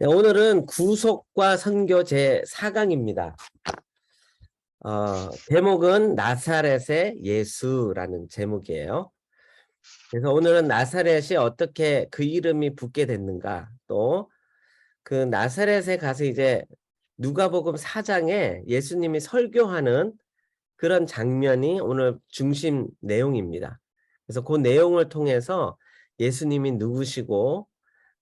네, 오늘은 구속과 선교 제 4강입니다. 제목은 나사렛의 예수라는 제목이에요. 그래서 오늘은 나사렛이 어떻게 그 이름이 붙게 됐는가, 또 그 나사렛에 가서 이제 누가복음 4장에 예수님이 설교하는 그런 장면이 오늘 중심 내용입니다. 그래서 그 내용을 통해서 예수님이 누구시고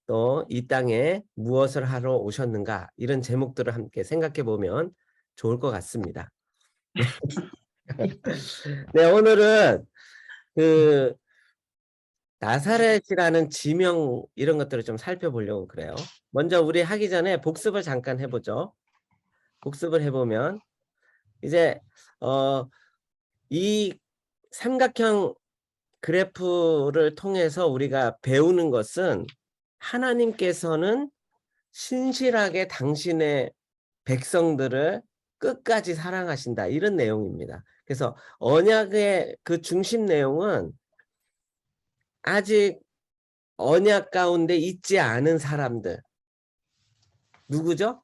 또 이 땅에 무엇을 하러 오셨는가, 이런 제목들을 함께 생각해 보면 좋을 것 같습니다. 네, 오늘은 그 나사렛이라는 지명 이런 것들을 좀 살펴보려고 그래요. 먼저 우리 하기 전에 복습을 잠깐 해보죠. 복습을 해보면 이제 이 삼각형 그래프를 통해서 우리가 배우는 것은 하나님께서는 신실하게 당신의 백성들을 끝까지 사랑하신다, 이런 내용입니다. 그래서 언약의 그 중심 내용은 아직 언약 가운데 있지 않은 사람들, 누구죠?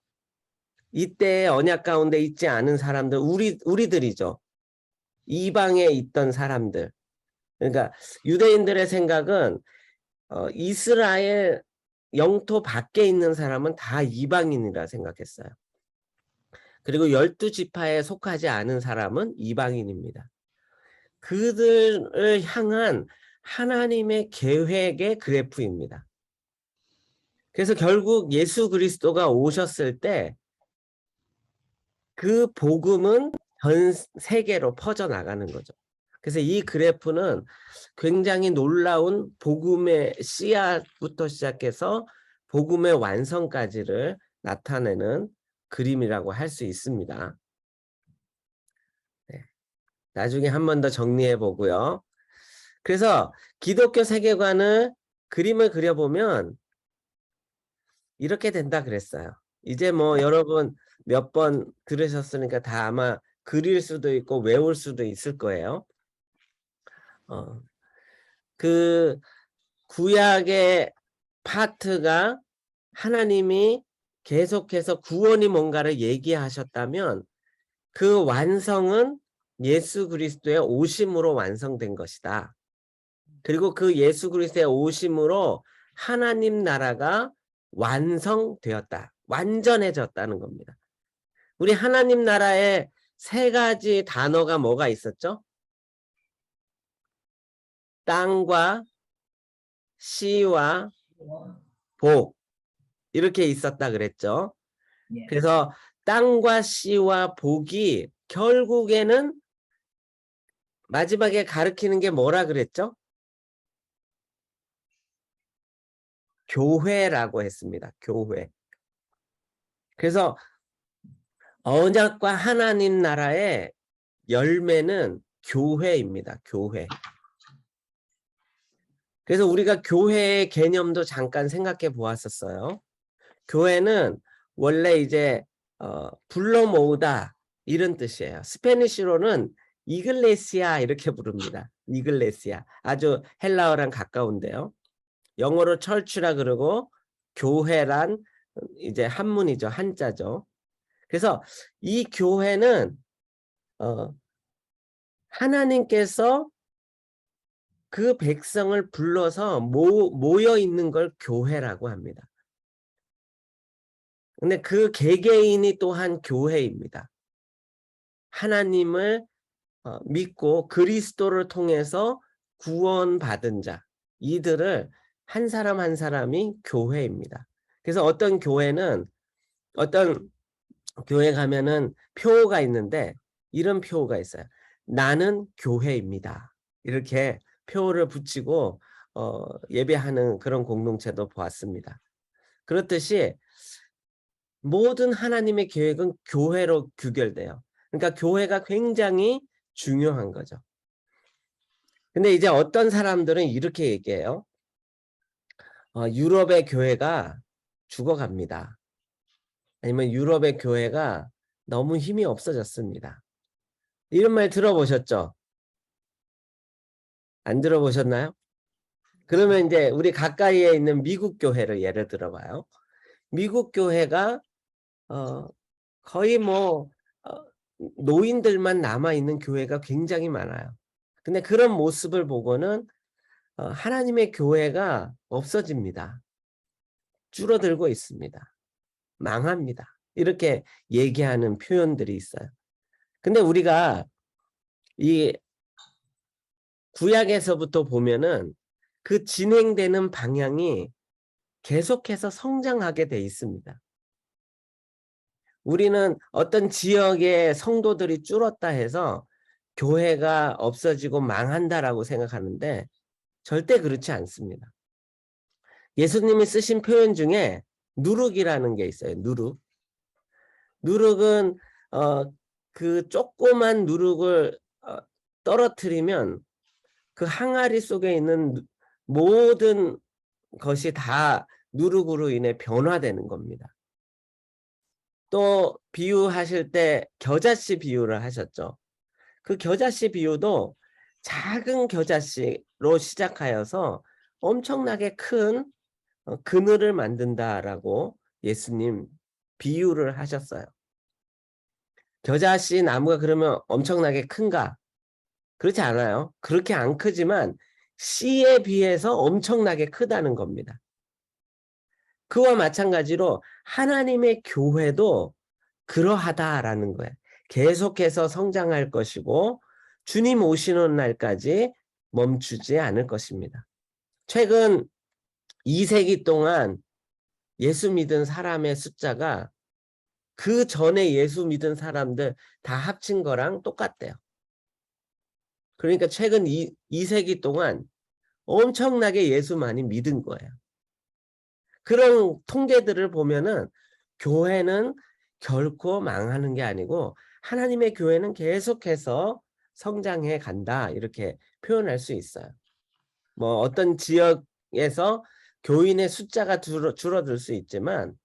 이때의 언약 가운데 있지 않은 사람들, 우리들이죠. 이방에 있던 사람들. 그러니까 유대인들의 생각은 이스라엘 영토 밖에 있는 사람은 다 이방인이라 생각했어요. 그리고 12지파에 속하지 않은 사람은 이방인입니다. 그들을 향한 하나님의 계획의 그래프입니다. 그래서 결국 예수 그리스도가 오셨을 때 그 복음은 전 세계로 퍼져나가는 거죠. 그래서 이 그래프는 굉장히 놀라운 복음의 씨앗부터 시작해서 복음의 완성까지를 나타내는 그림이라고 할 수 있습니다. 네. 나중에 한 번 더 정리해 보고요. 그래서 기독교 세계관을 그림을 그려보면 이렇게 된다 그랬어요. 이제 뭐 여러분 몇 번 들으셨으니까 다 아마 그릴 수도 있고 외울 수도 있을 거예요. 그 구약의 파트가 하나님이 계속해서 구원이 뭔가를 얘기하셨다면 그 완성은 예수 그리스도의 오심으로 완성된 것이다. 그리고 그 예수 그리스도의 오심으로 하나님 나라가 완성되었다. 완전해졌다는 겁니다. 우리 하나님 나라에 세 가지 단어가 뭐가 있었죠? 땅과 씨와 복, 이렇게 있었다 그랬죠. 그래서 땅과 씨와 복이 결국에는 마지막에 가리키는 게 뭐라 그랬죠? 교회라고 했습니다. 교회. 그래서 언약과 하나님 나라의 열매는 교회입니다. 교회. 그래서 우리가 교회의 개념도 잠깐 생각해 보았었어요. 교회는 원래 이제 불러 모으다, 이런 뜻이에요. 스페니쉬로는 이글레시아 이렇게 부릅니다. 이글레시아. 아주 헬라어랑 가까운데요. 영어로 철치라 그러고 교회란 이제 한문이죠. 한자죠. 그래서 이 교회는 하나님께서 그 백성을 불러서 모여 있는 걸 교회라고 합니다. 근데 그 개개인이 또한 교회입니다. 하나님을 믿고 그리스도를 통해서 구원받은 자, 이들을 한 사람 한 사람이 교회입니다. 그래서 어떤 교회는, 어떤 교회 가면은 표가 있는데 이런 표가 있어요. 나는 교회입니다. 이렇게 표를 붙이고 예배하는 그런 공동체도 보았습니다. 그렇듯이 모든 하나님의 계획은 교회로 규결돼요. 그러니까 교회가 굉장히 중요한 거죠. 근데 이제 어떤 사람들은 이렇게 얘기해요. 유럽의 교회가 죽어갑니다. 아니면 유럽의 교회가 너무 힘이 없어졌습니다. 이런 말 들어보셨죠? 안 들어보셨나요? 그러면 이제 우리 가까이에 있는 미국 교회를 예를 들어봐요. 미국 교회가 거의 뭐 노인들만 남아있는 교회가 굉장히 많아요. 근데 그런 모습을 보고는 하나님의 교회가 없어집니다. 줄어들고 있습니다. 망합니다. 이렇게 얘기하는 표현들이 있어요. 근데 우리가 이 구약에서부터 보면은 그 진행되는 방향이 계속해서 성장하게 돼 있습니다. 우리는 어떤 지역의 성도들이 줄었다 해서 교회가 없어지고 망한다라고 생각하는데 절대 그렇지 않습니다. 예수님이 쓰신 표현 중에 누룩이라는 게 있어요. 누룩. 누룩은 그 조그만 누룩을 떨어뜨리면 그 항아리 속에 있는 모든 것이 다 누룩으로 인해 변화되는 겁니다. 또 비유하실 때 겨자씨 비유를 하셨죠. 그 겨자씨 비유도 작은 겨자씨로 시작하여서 엄청나게 큰 그늘을 만든다라고 예수님 비유를 하셨어요. 겨자씨 나무가 그러면 엄청나게 큰가? 그렇지 않아요. 그렇게 안 크지만 씨에 비해서 엄청나게 크다는 겁니다. 그와 마찬가지로 하나님의 교회도 그러하다라는 거예요. 계속해서 성장할 것이고 주님 오시는 날까지 멈추지 않을 것입니다. 최근 2세기 동안 예수 믿은 사람의 숫자가 그 전에 예수 믿은 사람들 다 합친 거랑 똑같대요. 그러니까 최근 2세기 동안 엄청나게 예수 많이 믿은 거예요. 그런 통계들을 보면은 교회는 결코 망하는 게 아니고 하나님의 교회는 계속해서 성장해 간다 이렇게 표현할 수 있어요. 뭐 어떤 지역에서 교인의 숫자가 줄어들 수 있지만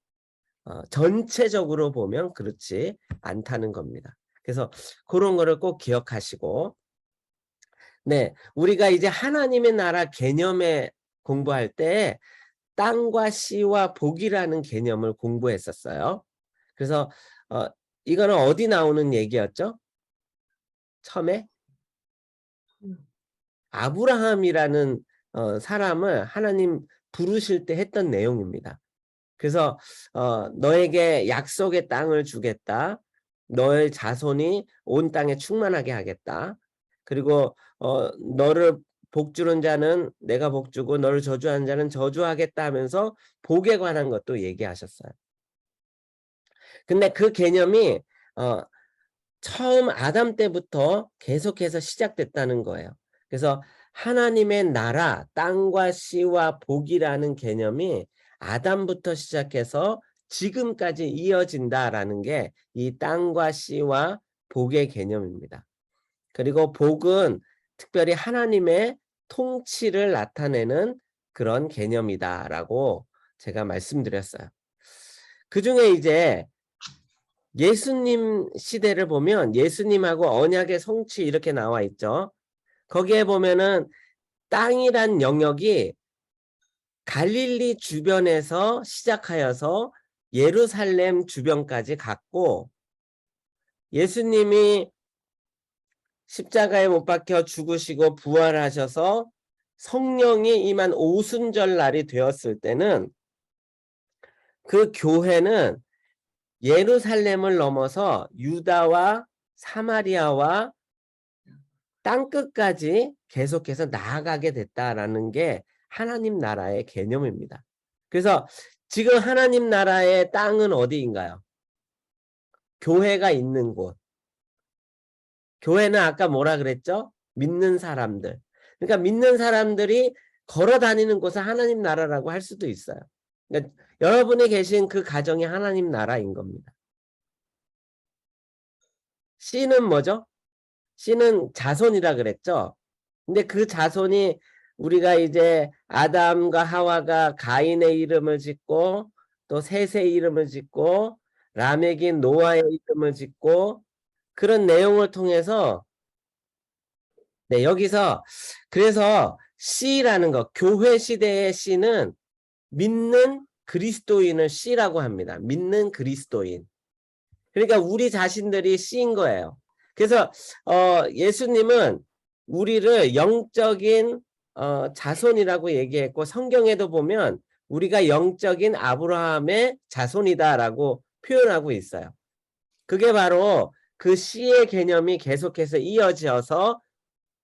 전체적으로 보면 그렇지 않다는 겁니다. 그래서 그런 거를 꼭 기억하시고 네, 우리가 이제 하나님의 나라 개념에 공부할 때 땅과 씨와 복이라는 개념을 공부했었어요. 그래서 이거는 어디 나오는 얘기였죠? 처음에 아브라함이라는 사람을 하나님 부르실 때 했던 내용입니다. 그래서 너에게 약속의 땅을 주겠다. 너의 자손이 온 땅에 충만하게 하겠다. 그리고 너를 복주는 자는 내가 복주고 너를 저주하는 자는 저주하겠다 하면서 복에 관한 것도 얘기하셨어요. 근데 그 개념이 처음 아담 때부터 계속해서 시작됐다는 거예요. 그래서 하나님의 나라, 땅과 씨와 복이라는 개념이 아담부터 시작해서 지금까지 이어진다라는 게 이 땅과 씨와 복의 개념입니다. 그리고 복은 특별히 하나님의 통치를 나타내는 그런 개념이다라고 제가 말씀드렸어요. 그 중에 이제 예수님 시대를 보면 예수님하고 언약의 성취 이렇게 나와 있죠. 거기에 보면은 땅이란 영역이 갈릴리 주변에서 시작하여서 예루살렘 주변까지 갔고 예수님이 십자가에 못 박혀 죽으시고 부활하셔서 성령이 임한 오순절 날이 되었을 때는 그 교회는 예루살렘을 넘어서 유다와 사마리아와 땅끝까지 계속해서 나아가게 됐다라는 게 하나님 나라의 개념입니다. 그래서 지금 하나님 나라의 땅은 어디인가요? 교회가 있는 곳. 교회는 아까 뭐라 그랬죠? 믿는 사람들. 그러니까 믿는 사람들이 걸어 다니는 곳을 하나님 나라라고 할 수도 있어요. 그러니까 여러분이 계신 그 가정이 하나님 나라인 겁니다. 씨는 뭐죠? 씨는 자손이라 그랬죠. 근데 그 자손이 우리가 이제 아담과 하와가 가인의 이름을 짓고 또 셋의 이름을 짓고 라멕이 노아의 이름을 짓고 그런 내용을 통해서 네, 여기서 그래서 씨라는 거 교회 시대의 씨는 믿는 그리스도인을 씨라고 합니다. 믿는 그리스도인. 그러니까 우리 자신들이 씨인 거예요. 그래서 예수님은 우리를 영적인 자손이라고 얘기했고, 성경에도 보면 우리가 영적인 아브라함의 자손이다라고 표현하고 있어요. 그게 바로 그 씨의 개념이 계속해서 이어져서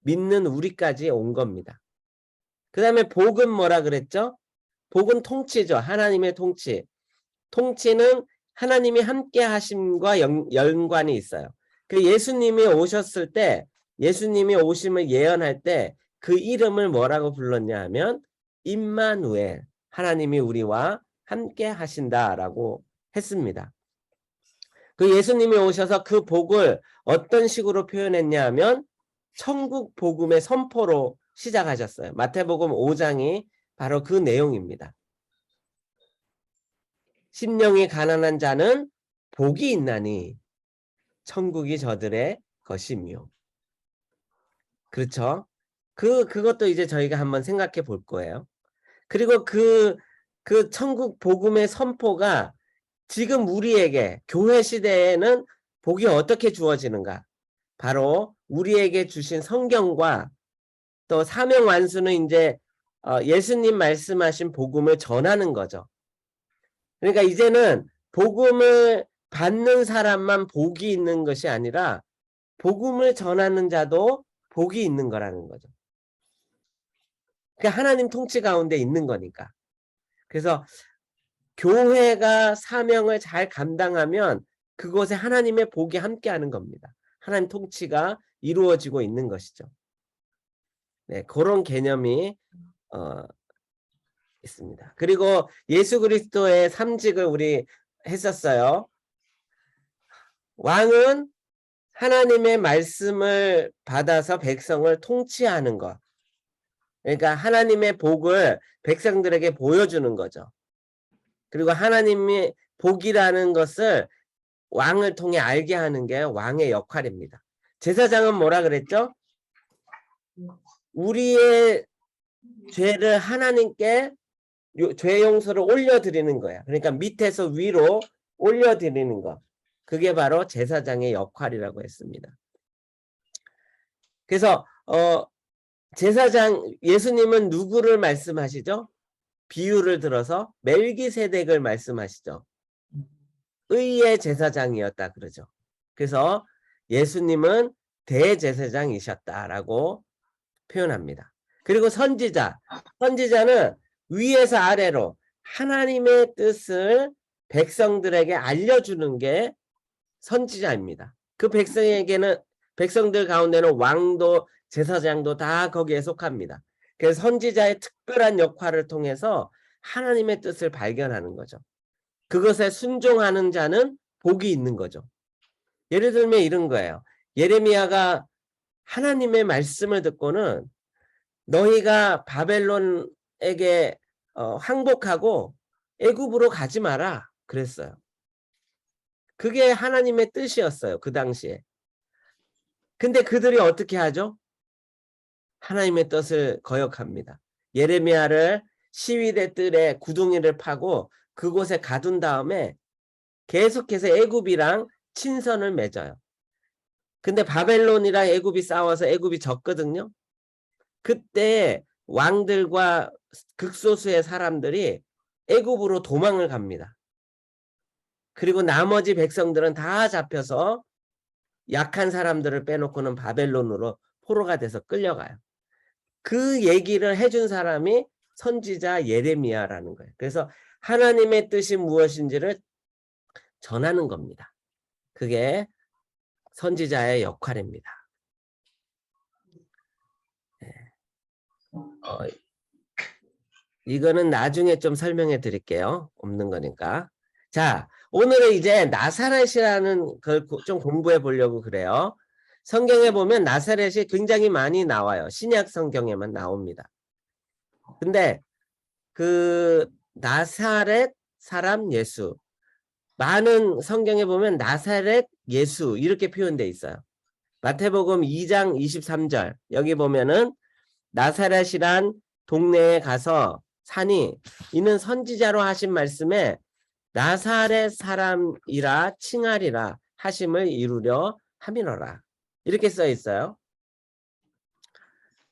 믿는 우리까지 온 겁니다. 그 다음에 복은 뭐라 그랬죠? 복은 통치죠. 하나님의 통치. 통치는 하나님이 함께 하심과 연관이 있어요. 그 예수님이 오셨을 때, 예수님이 오심을 예언할 때 그 이름을 뭐라고 불렀냐 하면 임마누엘, 하나님이 우리와 함께 하신다라고 했습니다. 그 예수님이 오셔서 그 복을 어떤 식으로 표현했냐 하면 천국 복음의 선포로 시작하셨어요. 마태복음 5장이 바로 그 내용입니다. 심령이 가난한 자는 복이 있나니 천국이 저들의 것이며. 그렇죠? 그것도 이제 저희가 한번 생각해 볼 거예요. 그리고 그 천국 복음의 선포가 지금 우리에게 교회 시대에는 복이 어떻게 주어지는가? 바로 우리에게 주신 성경과 또 사명 완수는 이제 예수님 말씀하신 복음을 전하는 거죠. 그러니까 이제는 복음을 받는 사람만 복이 있는 것이 아니라 복음을 전하는 자도 복이 있는 거라는 거죠. 그러니까 하나님 통치 가운데 있는 거니까. 그래서 교회가 사명을 잘 감당하면 그곳에 하나님의 복이 함께하는 겁니다. 하나님 통치가 이루어지고 있는 것이죠. 네, 그런 개념이 있습니다. 그리고 예수 그리스도의 삼직을 우리 했었어요. 왕은 하나님의 말씀을 받아서 백성을 통치하는 것. 그러니까 하나님의 복을 백성들에게 보여주는 거죠. 그리고 하나님의 복이라는 것을 왕을 통해 알게 하는 게 왕의 역할입니다. 제사장은 뭐라 그랬죠? 우리의 죄를 하나님께 죄 용서를 올려드리는 거야. 그러니까 밑에서 위로 올려드리는 것. 그게 바로 제사장의 역할이라고 했습니다. 그래서 제사장 예수님은 누구를 말씀하시죠? 비유를 들어서 멜기세덱을 말씀하시죠. 의의 제사장이었다 그러죠. 그래서 예수님은 대제사장이셨다라고 표현합니다. 그리고 선지자는 위에서 아래로 하나님의 뜻을 백성들에게 알려주는 게 선지자입니다. 그 백성들 가운데는 왕도 제사장도 다 거기에 속합니다. 그래서 선지자의 특별한 역할을 통해서 하나님의 뜻을 발견하는 거죠. 그것에 순종하는 자는 복이 있는 거죠. 예를 들면 이런 거예요. 예레미야가 하나님의 말씀을 듣고는 너희가 바벨론에게 항복하고 애굽으로 가지 마라 그랬어요. 그게 하나님의 뜻이었어요. 그 당시에. 근데 그들이 어떻게 하죠? 하나님의 뜻을 거역합니다. 예레미야를 시위대 뜰에 구덩이를 파고 그곳에 가둔 다음에 계속해서 애굽이랑 친선을 맺어요. 근데 바벨론이랑 애굽이 싸워서 애굽이 졌거든요. 그때 왕들과 극소수의 사람들이 애굽으로 도망을 갑니다. 그리고 나머지 백성들은 다 잡혀서 약한 사람들을 빼놓고는 바벨론으로 포로가 돼서 끌려가요. 그 얘기를 해준 사람이 선지자 예레미야라는 거예요. 그래서 하나님의 뜻이 무엇인지를 전하는 겁니다. 그게 선지자의 역할입니다. 이거는 나중에 좀 설명해 드릴게요. 없는 거니까. 자, 오늘은 이제 나사렛이라는 걸 좀 공부해 보려고 그래요. 성경에 보면 나사렛이 굉장히 많이 나와요. 신약 성경에만 나옵니다. 근데 그 나사렛 사람 예수, 많은 성경에 보면 나사렛 예수 이렇게 표현되어 있어요. 마태복음 2장 23절 여기 보면은 나사렛이란 동네에 가서 산이 이는 선지자로 하신 말씀에 나사렛 사람이라 칭하리라 하심을 이루려 함이로라. 이렇게 써 있어요.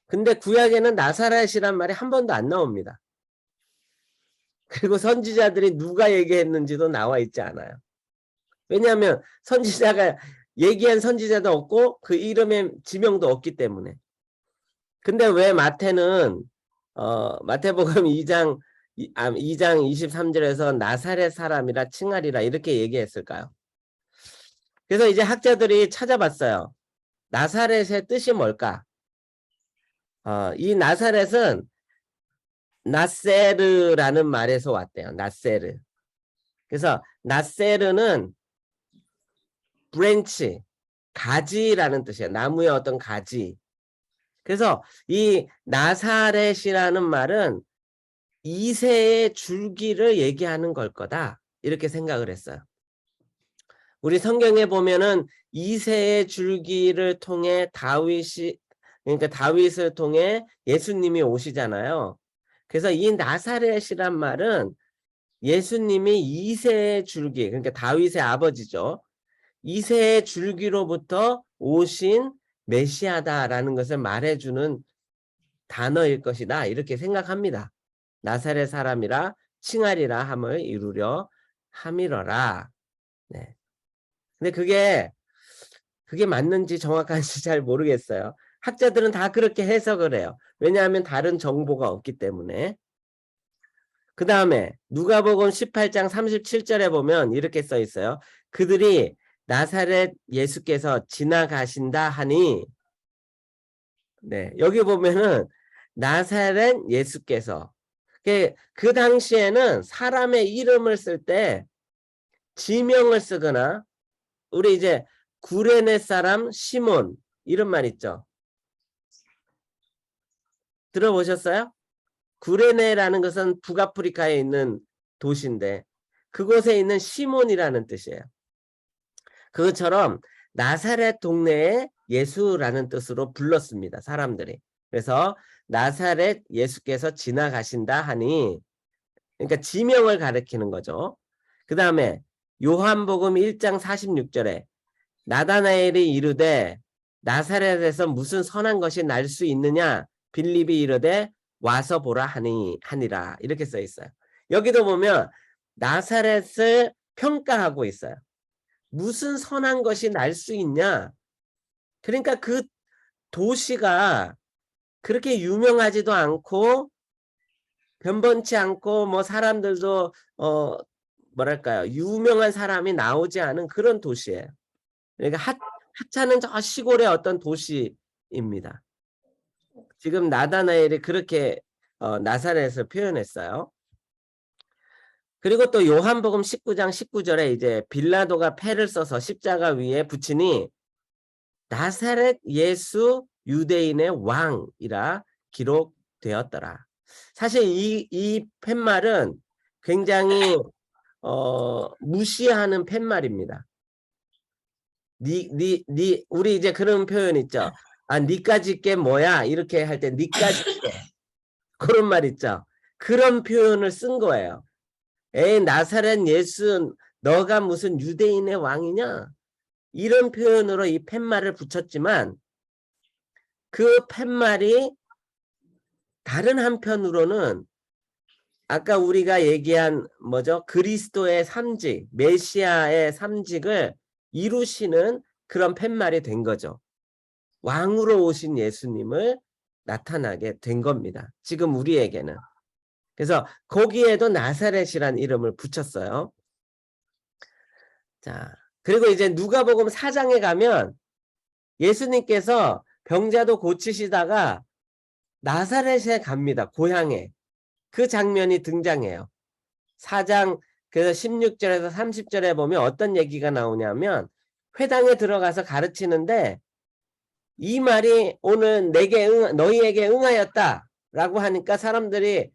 근데 구약에는 나사렛이란 말이 한 번도 안 나옵니다. 그리고 선지자들이 누가 얘기했는지도 나와 있지 않아요. 왜냐하면 선지자가 얘기한 선지자도 없고 그 이름의 지명도 없기 때문에. 근데 왜 마태는 마태복음 2장 23절에서 나사렛 사람이라 칭하리라 이렇게 얘기했을까요? 그래서 이제 학자들이 찾아봤어요. 나사렛의 뜻이 뭘까? 이 나사렛은 나세르라는 말에서 왔대요. 나세르. 그래서 나세르는 브랜치, 가지라는 뜻이에요. 나무의 어떤 가지. 그래서 이 나사렛이라는 말은 이새의 줄기를 얘기하는 걸 거다. 이렇게 생각을 했어요. 우리 성경에 보면은 이새의 줄기를 통해 그러니까 다윗을 통해 예수님이 오시잖아요. 그래서 이 나사렛이란 말은 예수님이 이새의 줄기, 그러니까 다윗의 아버지죠. 이새의 줄기로부터 오신 메시아다라는 것을 말해주는 단어일 것이다. 이렇게 생각합니다. 나사렛 사람이라 칭하리라 함을 이루려 함이러라. 네. 근데 그게 맞는지 정확한지 잘 모르겠어요. 학자들은 다 그렇게 해석을 해요. 왜냐하면 다른 정보가 없기 때문에. 그 다음에 누가복음 18장 37절에 보면 이렇게 써 있어요. 그들이 나사렛 예수께서 지나가신다 하니, 네, 여기 보면은 나사렛 예수께서, 그 당시에는 사람의 이름을 쓸 때 지명을 쓰거나, 우리 이제 구레네 사람 시몬 이런 말 있죠. 들어보셨어요? 구레네라는 것은 북아프리카에 있는 도시인데 그곳에 있는 시몬이라는 뜻이에요. 그것처럼 나사렛 동네에 예수라는 뜻으로 불렀습니다. 사람들이. 그래서 나사렛 예수께서 지나가신다 하니, 그러니까 지명을 가리키는 거죠. 그 다음에 요한복음 1장 46절에 나다나엘이 이르되 나사렛에서 무슨 선한 것이 날 수 있느냐 빌립이 이르되 와서 보라 하니라 이렇게 써 있어요. 여기도 보면 나사렛을 평가하고 있어요. 무슨 선한 것이 날 수 있냐? 그러니까 그 도시가 그렇게 유명하지도 않고 변변치 않고 뭐 사람들도 뭐랄까요? 유명한 사람이 나오지 않은 그런 도시예요. 그러니까 하찮은 저 시골의 어떤 도시입니다. 지금 나다나엘이 그렇게 나사렛을 표현했어요. 그리고 또 요한복음 19장 19절에 이제 빌라도가 패를 써서 십자가 위에 붙이니 나사렛 예수 유대인의 왕이라 기록되었더라. 사실 이 팻말은 굉장히 무시하는 팻말입니다. 우리 이제 그런 표현 있죠. 니까짓 게 뭐야? 이렇게 할 때 니까짓 게 그런 말 있죠. 그런 표현을 쓴 거예요. 에이 나사렛 예수 너가 무슨 유대인의 왕이냐? 이런 표현으로 이 팻말을 붙였지만 그 팻말이 다른 한편으로는 아까 우리가 얘기한 뭐죠? 그리스도의 삼직, 메시아의 삼직을 이루시는 그런 팻말이 된 거죠. 왕으로 오신 예수님을 나타나게 된 겁니다. 지금 우리에게는. 그래서 거기에도 나사렛이란 이름을 붙였어요. 자, 그리고 이제 누가복음 4장에 가면 예수님께서 병자도 고치시다가 나사렛에 갑니다. 고향에. 그 장면이 등장해요. 4장 그래서 16절에서 30절에 보면 어떤 얘기가 나오냐면 회당에 들어가서 가르치는데 이 말이 오늘 너희에게 응하였다라고 하니까 사람들이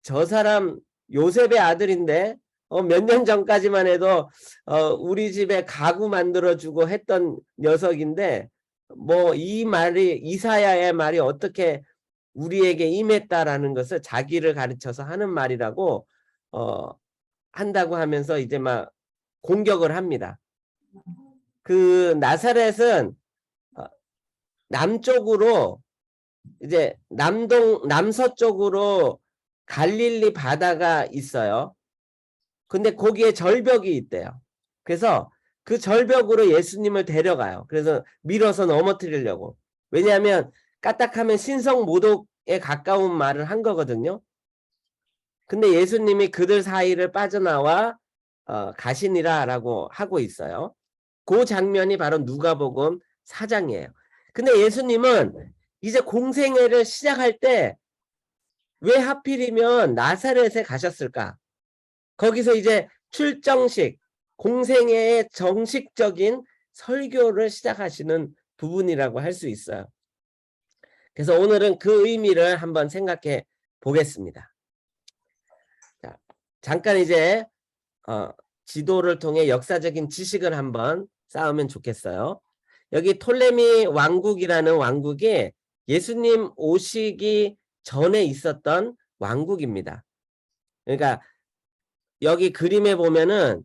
저 사람 요셉의 아들인데 몇 년 전까지만 해도 우리 집에 가구 만들어주고 했던 녀석인데 뭐 이 말이 이사야의 말이 어떻게 우리에게 임했다라는 것을 자기를 가르쳐서 하는 말이라고 한다고 하면서 이제 막 공격을 합니다. 그 나사렛은 남쪽으로 이제 남서쪽으로 갈릴리 바다가 있어요. 근데 거기에 절벽이 있대요. 그래서 그 절벽으로 예수님을 데려가요. 그래서 밀어서 넘어뜨리려고. 왜냐하면 까딱하면 신성 모독에 가까운 말을 한 거거든요. 근데 예수님이 그들 사이를 빠져나와 가시니라라고 하고 있어요. 그 장면이 바로 누가복음 4장이에요. 근데 예수님은 이제 공생애를 시작할 때 왜 하필이면 나사렛에 가셨을까? 거기서 이제 출정식, 공생애의 정식적인 설교를 시작하시는 부분이라고 할 수 있어요. 그래서 오늘은 그 의미를 한번 생각해 보겠습니다. 자, 잠깐 이제 지도를 통해 역사적인 지식을 한번 쌓으면 좋겠어요. 여기 톨레미 왕국이라는 왕국이 예수님 오시기 전에 있었던 왕국입니다. 그러니까 여기 그림에 보면은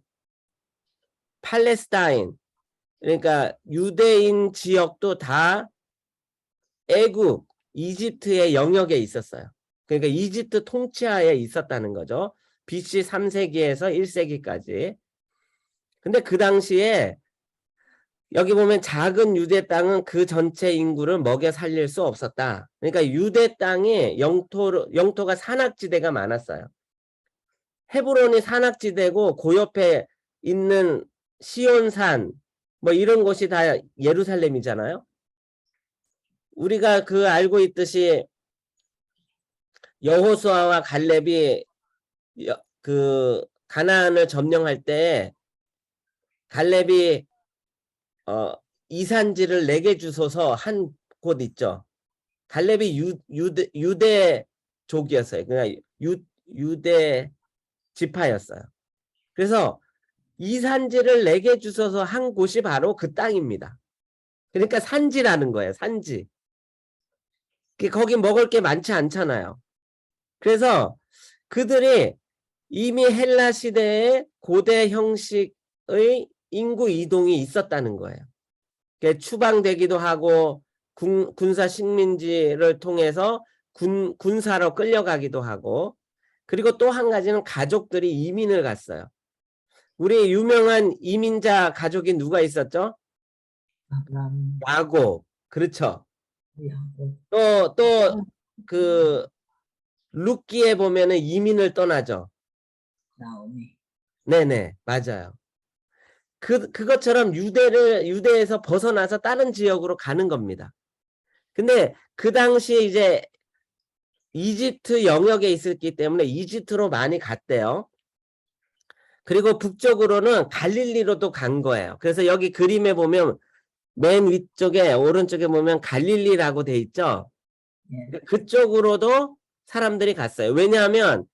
팔레스타인, 그러니까 유대인 지역도 다 애굽, 이집트의 영역에 있었어요. 그러니까 이집트 통치하에 있었다는 거죠. BC 3세기에서 1세기까지. 근데 그 당시에 여기 보면 작은 유대 땅은 그 전체 인구를 먹여 살릴 수 없었다. 그러니까 유대 땅이 영토가 산악지대가 많았어요. 헤브론이 산악지대고 그 옆에 있는 시온산 뭐 이런 곳이 다 예루살렘이잖아요. 우리가 그 알고 있듯이 여호수아와 갈렙이 그 가나안을 점령할 때 갈렙이 이산지를 4개 주소서 한 곳 있죠. 갈렙이 유대족이었어요. 그러니까 유대 지파였어요. 그래서 이산지를 4개 주소서 한 곳이 바로 그 땅입니다. 그러니까 산지라는 거예요. 산지. 거기 먹을 게 많지 않잖아요. 그래서 그들이 이미 헬라 시대의 고대 형식의 인구 이동이 있었다는 거예요. 추방되기도 하고 군사 식민지를 통해서 군사로 끌려가기도 하고, 그리고 또 한 가지는 가족들이 이민을 갔어요. 우리 유명한 이민자 가족이 누가 있었죠? 야곱. 그렇죠. 또 그 룻기에 보면은 이민을 떠나죠. 나오미. 네네, 맞아요. 그것처럼 유대에서 벗어나서 다른 지역으로 가는 겁니다. 근데 그 당시에 이제 이집트 영역에 있었기 때문에 이집트로 많이 갔대요. 그리고 북쪽으로는 갈릴리로도 간 거예요. 그래서 여기 그림에 보면 맨 위쪽에 오른쪽에 보면 갈릴리라고 돼 있죠. 예. 그쪽으로도 사람들이 갔어요. 왜냐하면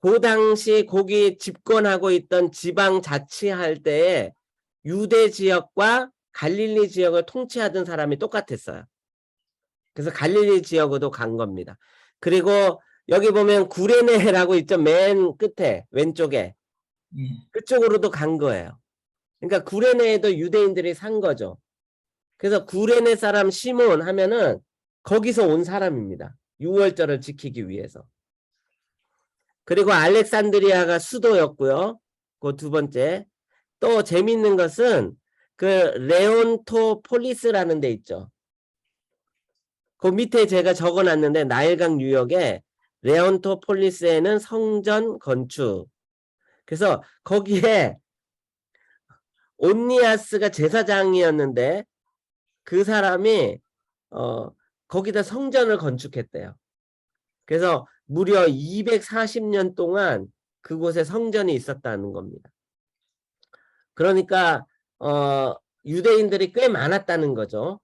그 당시 거기 집권하고 있던 지방 자치할 때에 유대 지역과 갈릴리 지역을 통치하던 사람이 똑같았어요. 그래서 갈릴리 지역으로 간 겁니다. 그리고 여기 보면 구레네라고 있죠. 맨 끝에 왼쪽에. 예. 그쪽으로도 간 거예요. 그러니까 구레네에도 유대인들이 산 거죠. 그래서 구레네 사람 시몬 하면은 거기서 온 사람입니다. 유월절을 지키기 위해서. 그리고 알렉산드리아가 수도였고요. 그 두 번째. 또 재밌는 것은 그 레온토폴리스라는 데 있죠. 그 밑에 제가 적어놨는데 나일강 유역에 레온토폴리스에는 성전 건축. 그래서 거기에 온니아스가 제사장이었는데 그 사람이 거기다 성전을 건축했대요. 그래서 무려 240년 동안 그곳에 성전이 있었다는 겁니다. 그러니까 유대인들이 꽤 많았다는 거죠.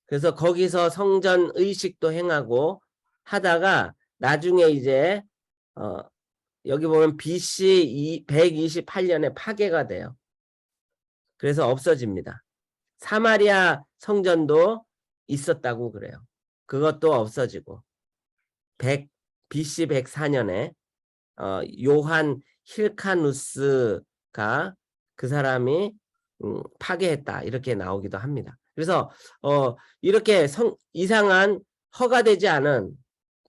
그래서 거기서 성전 의식도 행하고 하다가 나중에 이제 여기 보면 BC 128년에 파괴가 돼요. 그래서 없어집니다. 사마리아 성전도 있었다고 그래요. 그것도 없어지고. BC 104년에 요한 힐카누스가 그 사람이 파괴했다 이렇게 나오기도 합니다. 그래서 이렇게 이상한 허가되지 않은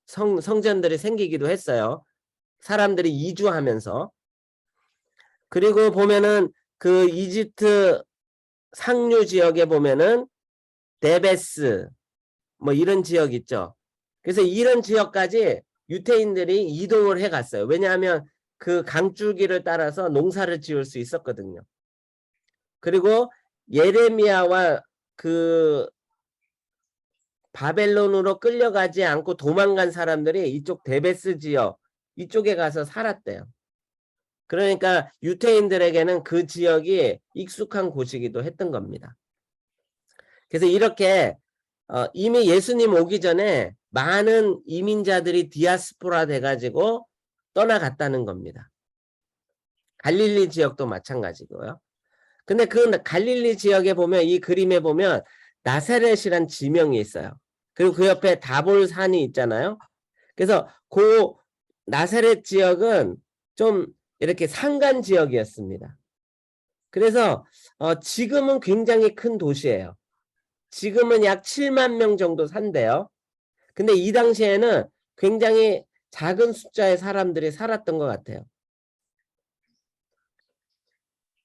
성전들이 생기기도 했어요. 사람들이 이주하면서. 그리고 보면은 그 이집트 상류 지역에 보면은 데베스 뭐 이런 지역 있죠. 그래서 이런 지역까지 유태인들이 이동을 해 갔어요. 왜냐하면 그 강줄기를 따라서 농사를 지을 수 있었거든요. 그리고 예레미야와 그 바벨론으로 끌려가지 않고 도망간 사람들이 이쪽 데베스 지역 이쪽에 가서 살았대요. 그러니까 유태인들에게는 그 지역이 익숙한 곳이기도 했던 겁니다. 그래서 이렇게 이미 예수님 오기 전에 많은 이민자들이 디아스포라 돼가지고 떠나갔다는 겁니다. 갈릴리 지역도 마찬가지고요. 근데 그 갈릴리 지역에 보면 이 그림에 보면 나사렛이란 지명이 있어요. 그리고 그 옆에 다볼산이 있잖아요. 그래서 그 나사렛 지역은 좀 이렇게 산간 지역이었습니다. 그래서 지금은 굉장히 큰 도시예요. 지금은 약 7만 명 정도 산대요. 근데 이 당시에는 굉장히 작은 숫자의 사람들이 살았던 것 같아요.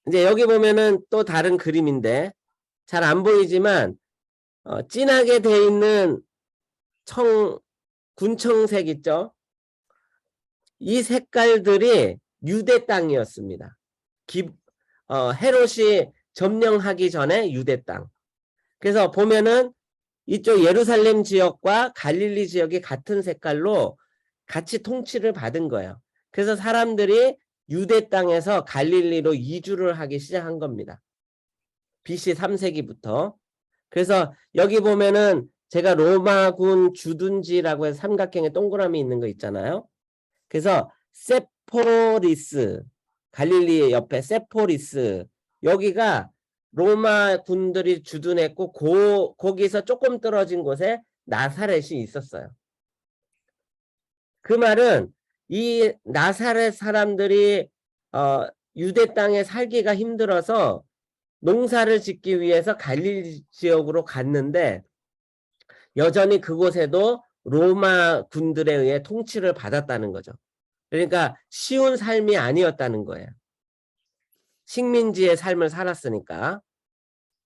이제 여기 보면은 또 다른 그림인데 잘 안 보이지만 진하게 돼 있는 군청색 있죠? 이 색깔들이 유대 땅이었습니다. 헤롯이 점령하기 전에 유대 땅. 그래서 보면은 이쪽 예루살렘 지역과 갈릴리 지역이 같은 색깔로 같이 통치를 받은 거예요. 그래서 사람들이 유대 땅에서 갈릴리로 이주를 하기 시작한 겁니다. BC 3세기부터. 그래서 여기 보면은 제가 로마군 주둔지라고 해서 삼각형의 동그라미 있는 거 있잖아요. 그래서 세포리스, 갈릴리 옆에 세포리스, 여기가 로마 군들이 주둔했고 거기서 조금 떨어진 곳에 나사렛이 있었어요. 그 말은 이 나사렛 사람들이 유대 땅에 살기가 힘들어서 농사를 짓기 위해서 갈릴리 지역으로 갔는데 여전히 그곳에도 로마 군들에 의해 통치를 받았다는 거죠. 그러니까 쉬운 삶이 아니었다는 거예요. 식민지의 삶을 살았으니까.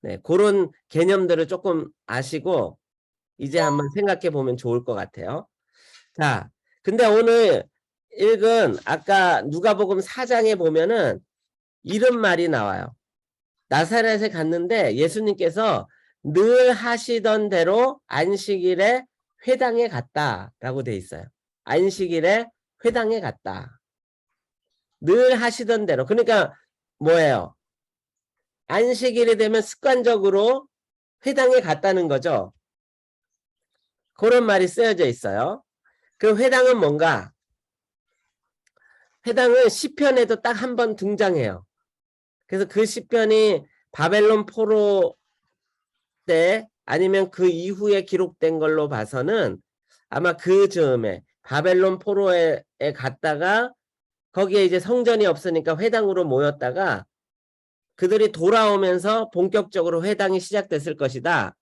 네, 그런 개념들을 조금 아시고 이제 한번 생각해 보면 좋을 것 같아요. 자, 근데 오늘 읽은 아까 누가복음 4장에 보면은 이런 말이 나와요. 나사렛에 갔는데 예수님께서 늘 하시던 대로 안식일에 회당에 갔다라고 돼 있어요. 안식일에 회당에 갔다. 늘 하시던 대로. 그러니까 뭐예요? 안식일이 되면 습관적으로 회당에 갔다는 거죠. 그런 말이 쓰여져 있어요. 그 회당은 뭔가? 회당은 시편에도 딱 한 번 등장해요. 그래서 그 시편이 바벨론 포로 때 아니면 그 이후에 기록된 걸로 봐서는 아마 그 즈음에 바벨론 포로에 갔다가 거기에 이제 성전이 없으니까 회당으로 모였다가 그들이 돌아오면서 본격적으로 회당이 시작됐을 것이다.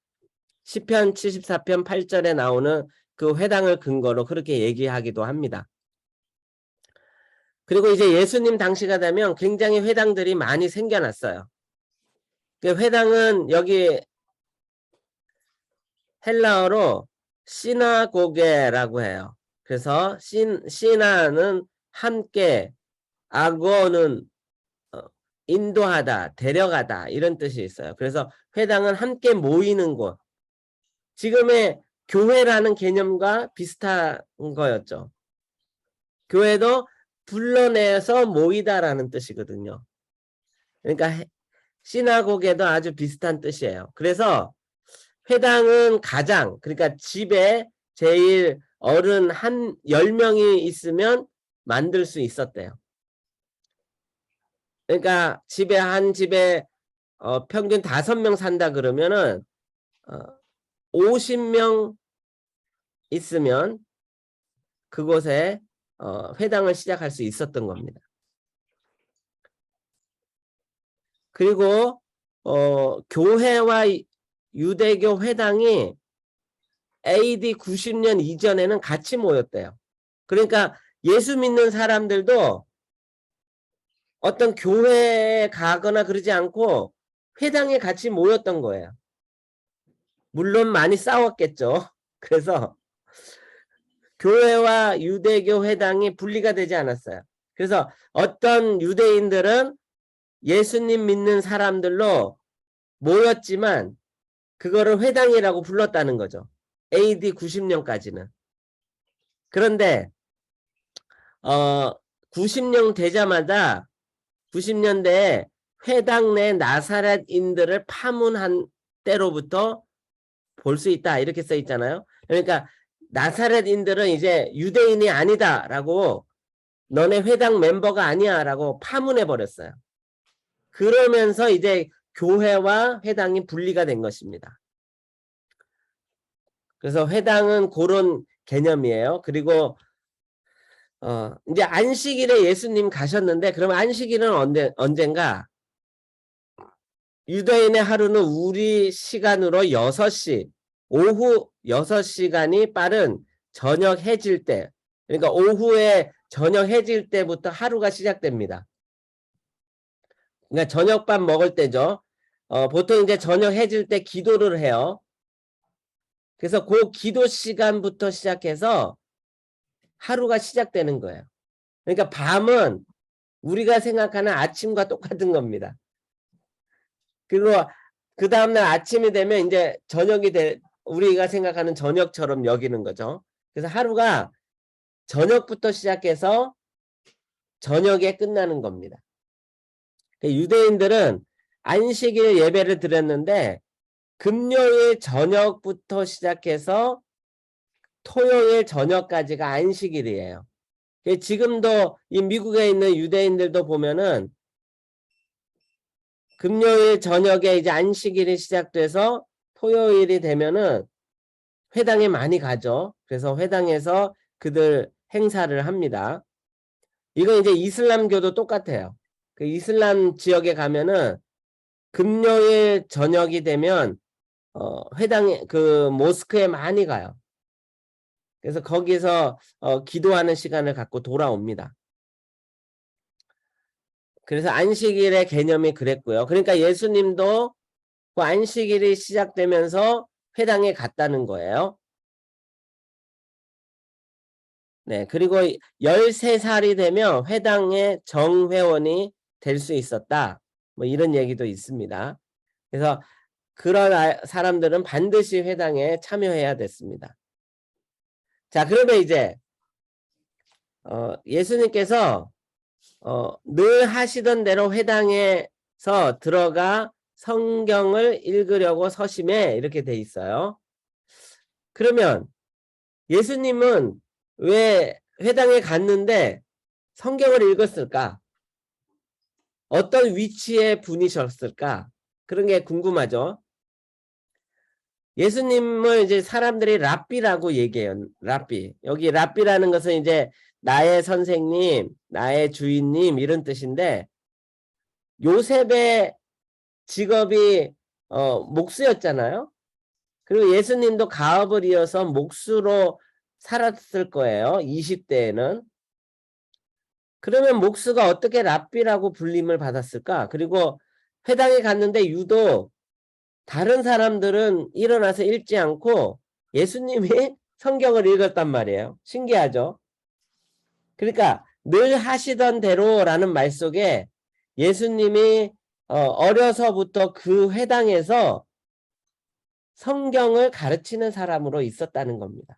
시편 74편 8절에 나오는 그 회당을 근거로 그렇게 얘기하기도 합니다. 그리고 이제 예수님 당시가 되면 굉장히 회당들이 많이 생겨났어요. 그 회당은 여기 헬라어로 시나고게라고 해요. 그래서 시나는 함께, 아고는 인도하다, 데려가다 이런 뜻이 있어요. 그래서 회당은 함께 모이는 곳. 지금의 교회라는 개념과 비슷한 거였죠. 교회도 불러내서 모이다라는 뜻이거든요. 그러니까 시나고게도 아주 비슷한 뜻이에요. 그래서 회당은 가장, 그러니까 집에 제일 어른 10명이 있으면 만들 수 있었대요. 그러니까 한 집에 평균 5명 산다 그러면은 50명 있으면 그곳에 회당을 시작할 수 있었던 겁니다. 그리고 교회와 유대교 회당이 AD 90년 이전에는 같이 모였대요. 그러니까 예수 믿는 사람들도 어떤 교회에 가거나 그러지 않고 회당에 같이 모였던 거예요. 물론 많이 싸웠겠죠. 그래서 교회와 유대교 회당이 분리가 되지 않았어요. 그래서 어떤 유대인들은 예수님 믿는 사람들로 모였지만 그거를 회당이라고 불렀다는 거죠. AD 90년까지는. 그런데 90년 되자마자 90년대에 회당 내 나사렛인들을 파문한 때로부터 볼 수 있다 이렇게 써 있잖아요. 그러니까 나사렛인들은 이제 유대인이 아니다라고 너네 회당 멤버가 아니야라고 파문해 버렸어요. 그러면서 이제 교회와 회당이 분리가 된 것입니다. 그래서 회당은 그런 개념이에요. 그리고 이제 안식일에 예수님 가셨는데 그럼 안식일은 언젠가? 유대인의 하루는 우리 시간으로 6시, 오후 6시간이 빠른 저녁 해질 때, 그러니까 오후에 저녁 해질 때부터 하루가 시작됩니다. 그러니까 저녁밥 먹을 때죠. 보통 이제 저녁 해질 때 기도를 해요. 그래서 그 기도 시간부터 시작해서 하루가 시작되는 거예요. 그러니까 밤은 우리가 생각하는 아침과 똑같은 겁니다. 그리고 그 다음날 아침이 되면 이제 저녁이 우리가 생각하는 저녁처럼 여기는 거죠. 그래서 하루가 저녁부터 시작해서 저녁에 끝나는 겁니다. 유대인들은 안식일 예배를 드렸는데 금요일 저녁부터 시작해서 토요일 저녁까지가 안식일이에요. 지금도 이 미국에 있는 유대인들도 보면은 금요일 저녁에 이제 안식일이 시작돼서 토요일이 되면은 회당에 많이 가죠. 그래서 회당에서 그들 행사를 합니다. 이건 이제 이슬람교도 똑같아요. 그 이슬람 지역에 가면은 금요일 저녁이 되면 회당에 그 모스크에 많이 가요. 그래서 거기서 기도하는 시간을 갖고 돌아옵니다. 그래서 안식일의 개념이 그랬고요. 그러니까 예수님도 그 안식일이 시작되면서 회당에 갔다는 거예요. 네, 그리고 13살이 되면 회당의 정회원이 될 수 있었다. 뭐 이런 얘기도 있습니다. 그래서 그런 사람들은 반드시 회당에 참여해야 됐습니다. 자, 그러면 이제 예수님께서 늘 하시던 대로 회당에서 들어가 성경을 읽으려고 서심해 이렇게 돼 있어요. 그러면 예수님은 왜 회당에 갔는데 성경을 읽었을까? 어떤 위치의 분이셨을까? 그런 게 궁금하죠. 예수님을 이제 사람들이 랍비라고 얘기해요. 랍비. 여기 랍비라는 것은 이제 나의 선생님, 나의 주인님 이런 뜻인데 요셉의 직업이 목수였잖아요. 그리고 예수님도 가업을 이어서 목수로 살았을 거예요. 20대에는. 그러면 목수가 어떻게 랍비라고 불림을 받았을까? 그리고 회당에 갔는데 유독 다른 사람들은 일어나서 읽지 않고 예수님이 성경을 읽었단 말이에요. 신기하죠? 그러니까 늘 하시던 대로라는 말 속에 예수님이 어려서부터 그 회당에서 성경을 가르치는 사람으로 있었다는 겁니다.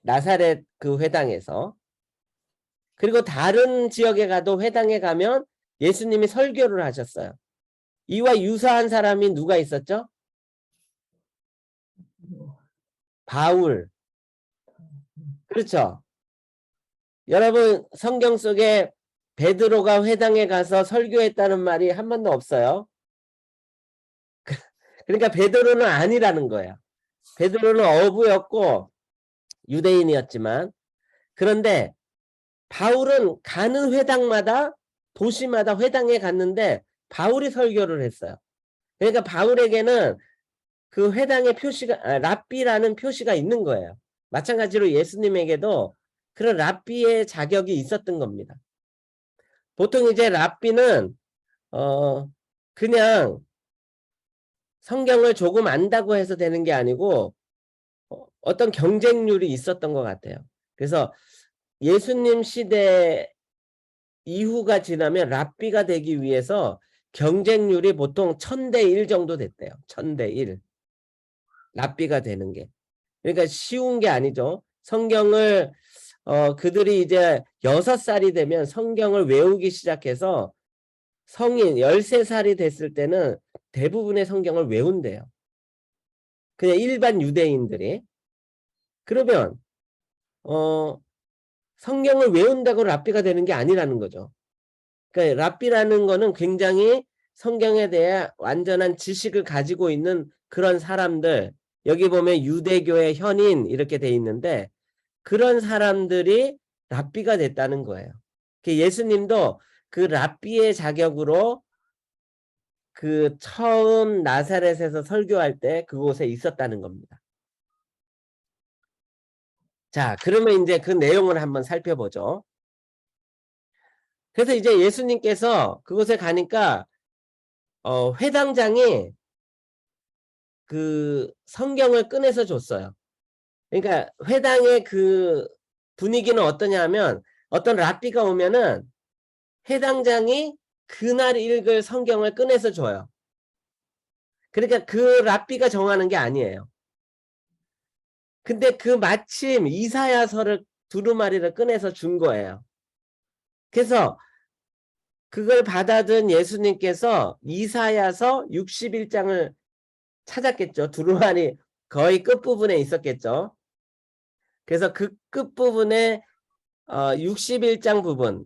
나사렛 그 회당에서. 그리고 다른 지역에 가도 회당에 가면 예수님이 설교를 하셨어요. 이와 유사한 사람이 누가 있었죠? 바울. 그렇죠? 여러분 성경 속에 베드로가 회당에 가서 설교했다는 말이 한 번도 없어요. 그러니까 베드로는 아니라는 거예요. 베드로는 어부였고 유대인이었지만 그런데 바울은 가는 회당마다 도시마다 회당에 갔는데 바울이 설교를 했어요. 그러니까 바울에게는 그 회당의 표시가 랍비라는 표시가 있는 거예요. 마찬가지로 예수님에게도 그런 랍비의 자격이 있었던 겁니다. 보통 이제 랍비는 그냥 성경을 조금 안다고 해서 되는 게 아니고 어떤 경쟁률이 있었던 것 같아요. 그래서 예수님 시대 이후가 지나면 랍비가 되기 위해서 경쟁률이 보통 1000대 1 정도 됐대요. 1000대 1. 랍비가 되는 게. 그러니까 쉬운 게 아니죠. 성경을 그들이 이제 6살이 되면 성경을 외우기 시작해서 성인 13살이 됐을 때는 대부분의 성경을 외운대요. 그냥 일반 유대인들이. 그러면 성경을 외운다고 랍비가 되는 게 아니라는 거죠. 그러니까 랍비라는 거는 굉장히 성경에 대해 완전한 지식을 가지고 있는 그런 사람들, 여기 보면 유대교의 현인 이렇게 돼 있는데 그런 사람들이 랍비가 됐다는 거예요. 예수님도 그 랍비의 자격으로 그 처음 나사렛에서 설교할 때 그곳에 있었다는 겁니다. 자, 그러면 이제 그 내용을 한번 살펴보죠. 그래서 이제 예수님께서 그곳에 가니까 회당장이 그 성경을 꺼내서 줬어요. 그러니까 회당의 그 분위기는 어떠냐면 어떤 랍비가 오면은 회당장이 그날 읽을 성경을 꺼내서 줘요. 그러니까 그 랍비가 정하는 게 아니에요. 근데 그 마침 이사야서를 두루마리를 꺼내서 준 거예요. 그래서 그걸 받아든 예수님께서 이사야서 61장을 찾았겠죠. 두루마리 거의 끝부분에 있었겠죠. 그래서 그 끝부분에 61장 부분.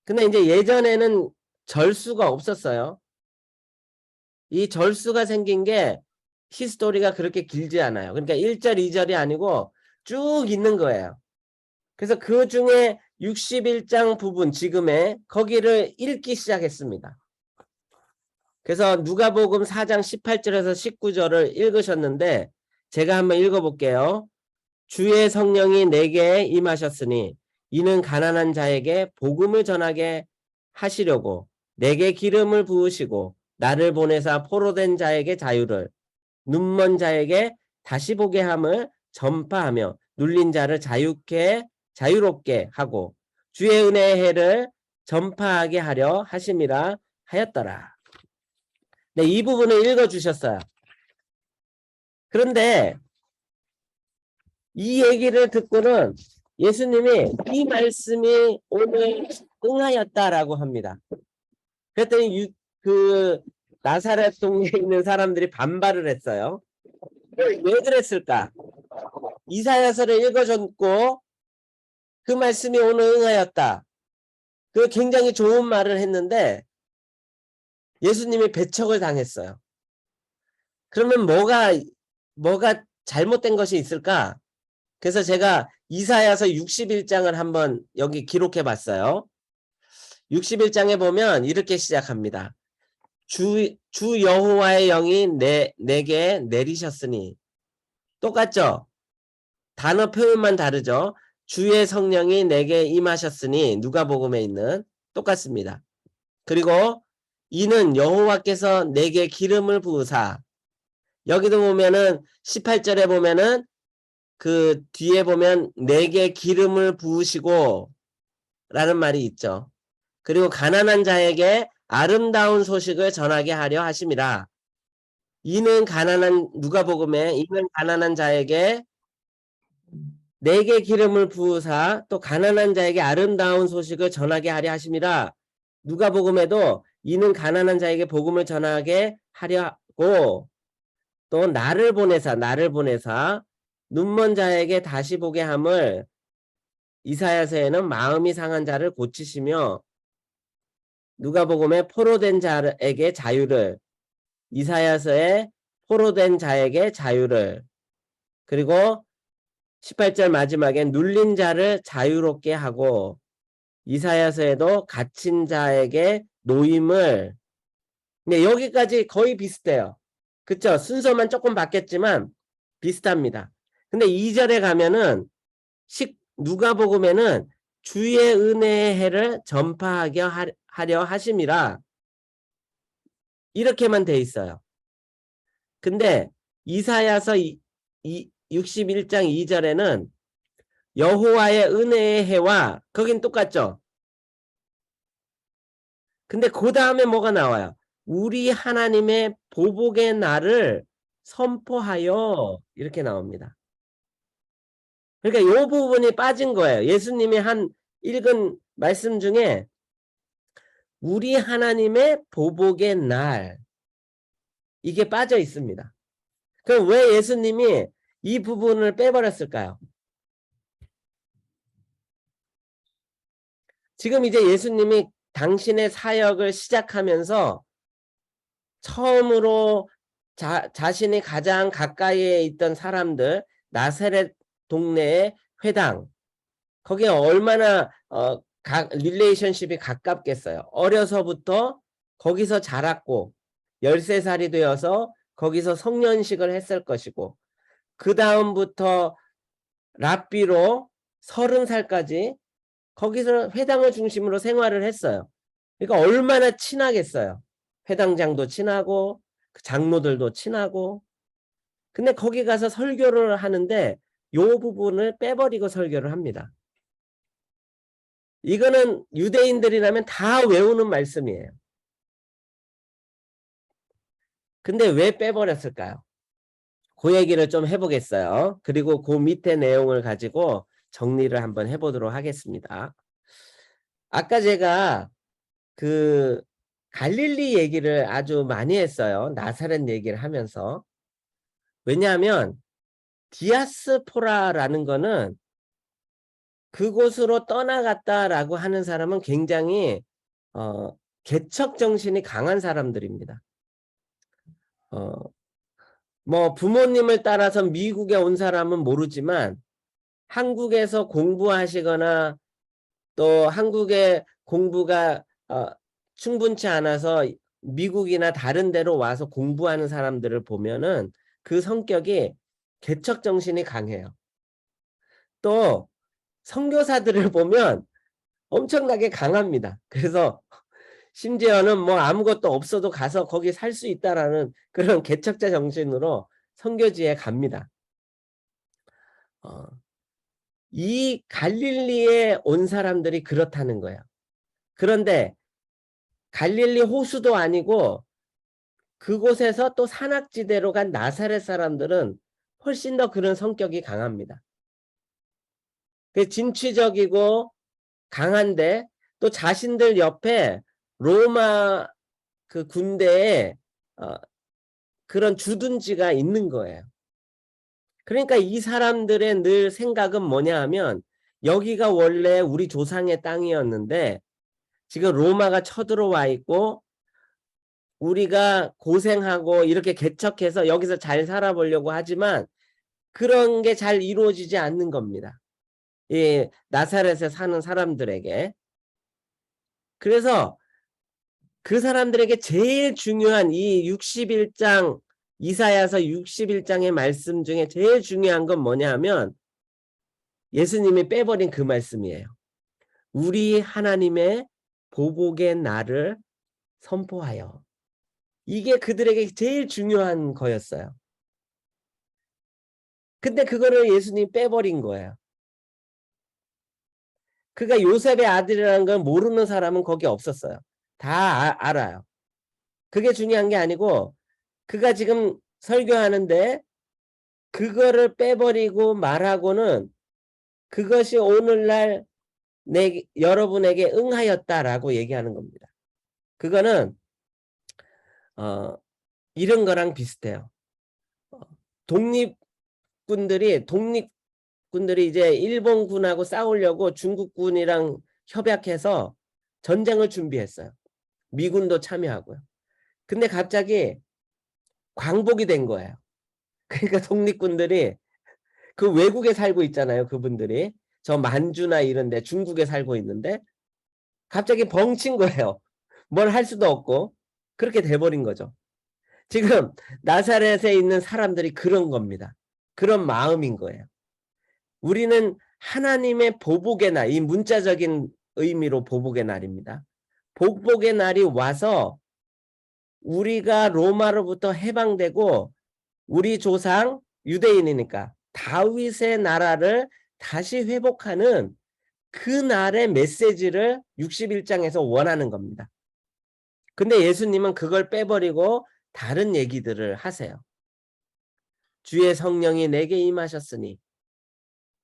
근데 이제 예전에는 절수가 없었어요. 이 절수가 생긴 게 히스토리가 그렇게 길지 않아요. 그러니까 1절, 2절이 아니고 쭉 있는 거예요. 그래서 그 중에 61장 부분 지금의 거기를 읽기 시작했습니다. 그래서 누가복음 4장 18절에서 19절을 읽으셨는데 제가 한번 읽어볼게요. 주의 성령이 내게 임하셨으니 이는 가난한 자에게 복음을 전하게 하시려고 내게 기름을 부으시고 나를 보내사 포로된 자에게 자유를 눈먼 자에게 다시 보게 함을 전파하며 눌린 자를 자유롭게 하고 주의 은혜의 해를 전파하게 하려 하심이라 하였더라. 네, 이 부분을 읽어주셨어요. 그런데 이 얘기를 듣고는 예수님이 이 말씀이 오늘 응하였다라고 합니다. 그랬더니 그 나사렛 동네에 있는 사람들이 반발을 했어요. 왜 그랬을까? 이사야서를 읽어줬고 그 말씀이 오늘 응하였다. 그 굉장히 좋은 말을 했는데 예수님이 배척을 당했어요. 그러면 뭐가 잘못된 것이 있을까? 그래서 제가 이사야서 61장을 한번 여기 기록해 봤어요. 61장에 보면 이렇게 시작합니다. 주 여호와의 영이 내게 내리셨으니. 똑같죠? 단어 표현만 다르죠? 주의 성령이 내게 임하셨으니 누가복음에 있는 똑같습니다. 그리고 이는 여호와께서 내게 기름을 부으사. 여기도 보면은 18절에 보면은 그 뒤에 보면 내게 기름을 부으시고 라는 말이 있죠. 그리고 가난한 자에게 아름다운 소식을 전하게 하려 하심이라. 이는 누가복음에 이는 가난한 자에게 내게 기름을 부으사 또 가난한 자에게 아름다운 소식을 전하게 하려 하심이라. 누가복음에도 이는 가난한 자에게 복음을 전하게 하려고 또 나를 보내사 눈먼 자에게 다시 보게 함을 이사야서에는 마음이 상한 자를 고치시며 누가복음에 포로된 자에게 자유를 이사야서에 포로된 자에게 자유를 그리고 18절 마지막에 눌린 자를 자유롭게 하고 이사야서에도 갇힌 자에게 노임을 네, 여기까지 거의 비슷해요. 그쵸? 순서만 조금 바뀌었지만 비슷합니다. 근데 2절에 가면은 누가복음에는 주의 은혜의 해를 전파하게 하려 하심이라 이렇게만 돼 있어요. 근데 이사야서 61장 2절에는 여호와의 은혜의 해와 거긴 똑같죠. 근데 그 다음에 뭐가 나와요? 우리 하나님의 보복의 날을 선포하여 이렇게 나옵니다. 그러니까 이 부분이 빠진 거예요. 예수님이 읽은 말씀 중에 우리 하나님의 보복의 날 이게 빠져 있습니다. 그럼 왜 예수님이 이 부분을 빼버렸을까요? 지금 이제 예수님이 당신의 사역을 시작하면서 처음으로 자신이 가장 가까이에 있던 사람들 나사렛 동네의 회당 거기에 얼마나 릴레이션십이 가깝겠어요. 어려서부터 거기서 자랐고 13살이 되어서 거기서 성년식을 했을 것이고 그 다음부터 랍비로 30살까지 거기서 회당을 중심으로 생활을 했어요. 그러니까 얼마나 친하겠어요. 회당장도 친하고 장로들도 친하고 근데 거기 가서 설교를 하는데 이 부분을 빼버리고 설교를 합니다. 이거는 유대인들이라면 다 외우는 말씀이에요. 근데 왜 빼버렸을까요? 그 얘기를 좀 해보겠어요. 그리고 그 밑에 내용을 가지고 정리를 한번 해보도록 하겠습니다. 아까 제가 그 갈릴리 얘기를 아주 많이 했어요. 나사렛 얘기를 하면서. 왜냐하면 디아스포라라는 거는 그곳으로 떠나갔다라고 하는 사람은 굉장히 개척 정신이 강한 사람들입니다. 뭐 부모님을 따라서 미국에 온 사람은 모르지만 한국에서 공부하시거나 또 한국의 공부가 충분치 않아서 미국이나 다른 데로 와서 공부하는 사람들을 보면은 그 성격이 개척 정신이 강해요. 또 선교사들을 보면 엄청나게 강합니다. 그래서 심지어는 뭐 아무것도 없어도 가서 거기 살 수 있다라는 그런 개척자 정신으로 선교지에 갑니다. 이 갈릴리에 온 사람들이 그렇다는 거예요. 그런데 갈릴리 호수도 아니고 그곳에서 또 산악지대로 간 나사렛 사람들은 훨씬 더 그런 성격이 강합니다. 진취적이고 강한데 또 자신들 옆에 로마 그 군대에 그런 주둔지가 있는 거예요. 그러니까 이 사람들의 늘 생각은 뭐냐 하면 여기가 원래 우리 조상의 땅이었는데 지금 로마가 쳐들어와 있고 우리가 고생하고 이렇게 개척해서 여기서 잘 살아보려고 하지만 그런 게 잘 이루어지지 않는 겁니다. 이 나사렛에 사는 사람들에게. 그래서 그 사람들에게 제일 중요한 이 61장 이사야서 61장의 말씀 중에 제일 중요한 건 뭐냐 하면 예수님이 빼버린 그 말씀이에요. 우리 하나님의 보복의 날을 선포하여. 이게 그들에게 제일 중요한 거였어요. 근데 그거를 예수님이 빼버린 거예요. 그가 요셉의 아들이라는 걸 모르는 사람은 거기 없었어요. 다 알아요. 그게 중요한 게 아니고 그가 지금 설교하는데 그거를 빼버리고 말하고는 그것이 오늘날 여러분에게 응하였다라고 얘기하는 겁니다. 그거는 이런 거랑 비슷해요. 독립군들이 이제 일본군하고 싸우려고 중국군이랑 협약해서 전쟁을 준비했어요. 미군도 참여하고요. 근데 갑자기 광복이 된 거예요. 그러니까 독립군들이 그 외국에 살고 있잖아요. 그분들이. 저 만주나 이런데 중국에 살고 있는데 갑자기 벙친 거예요. 뭘 할 수도 없고 그렇게 돼버린 거죠. 지금 나사렛에 있는 사람들이 그런 겁니다. 그런 마음인 거예요. 우리는 하나님의 보복의 날, 이 문자적인 의미로 보복의 날입니다. 보복의 날이 와서 우리가 로마로부터 해방되고 우리 조상 유대인이니까 다윗의 나라를 다시 회복하는 그 날의 메시지를 61장에서 원하는 겁니다. 근데 예수님은 그걸 빼버리고 다른 얘기들을 하세요. 주의 성령이 내게 임하셨으니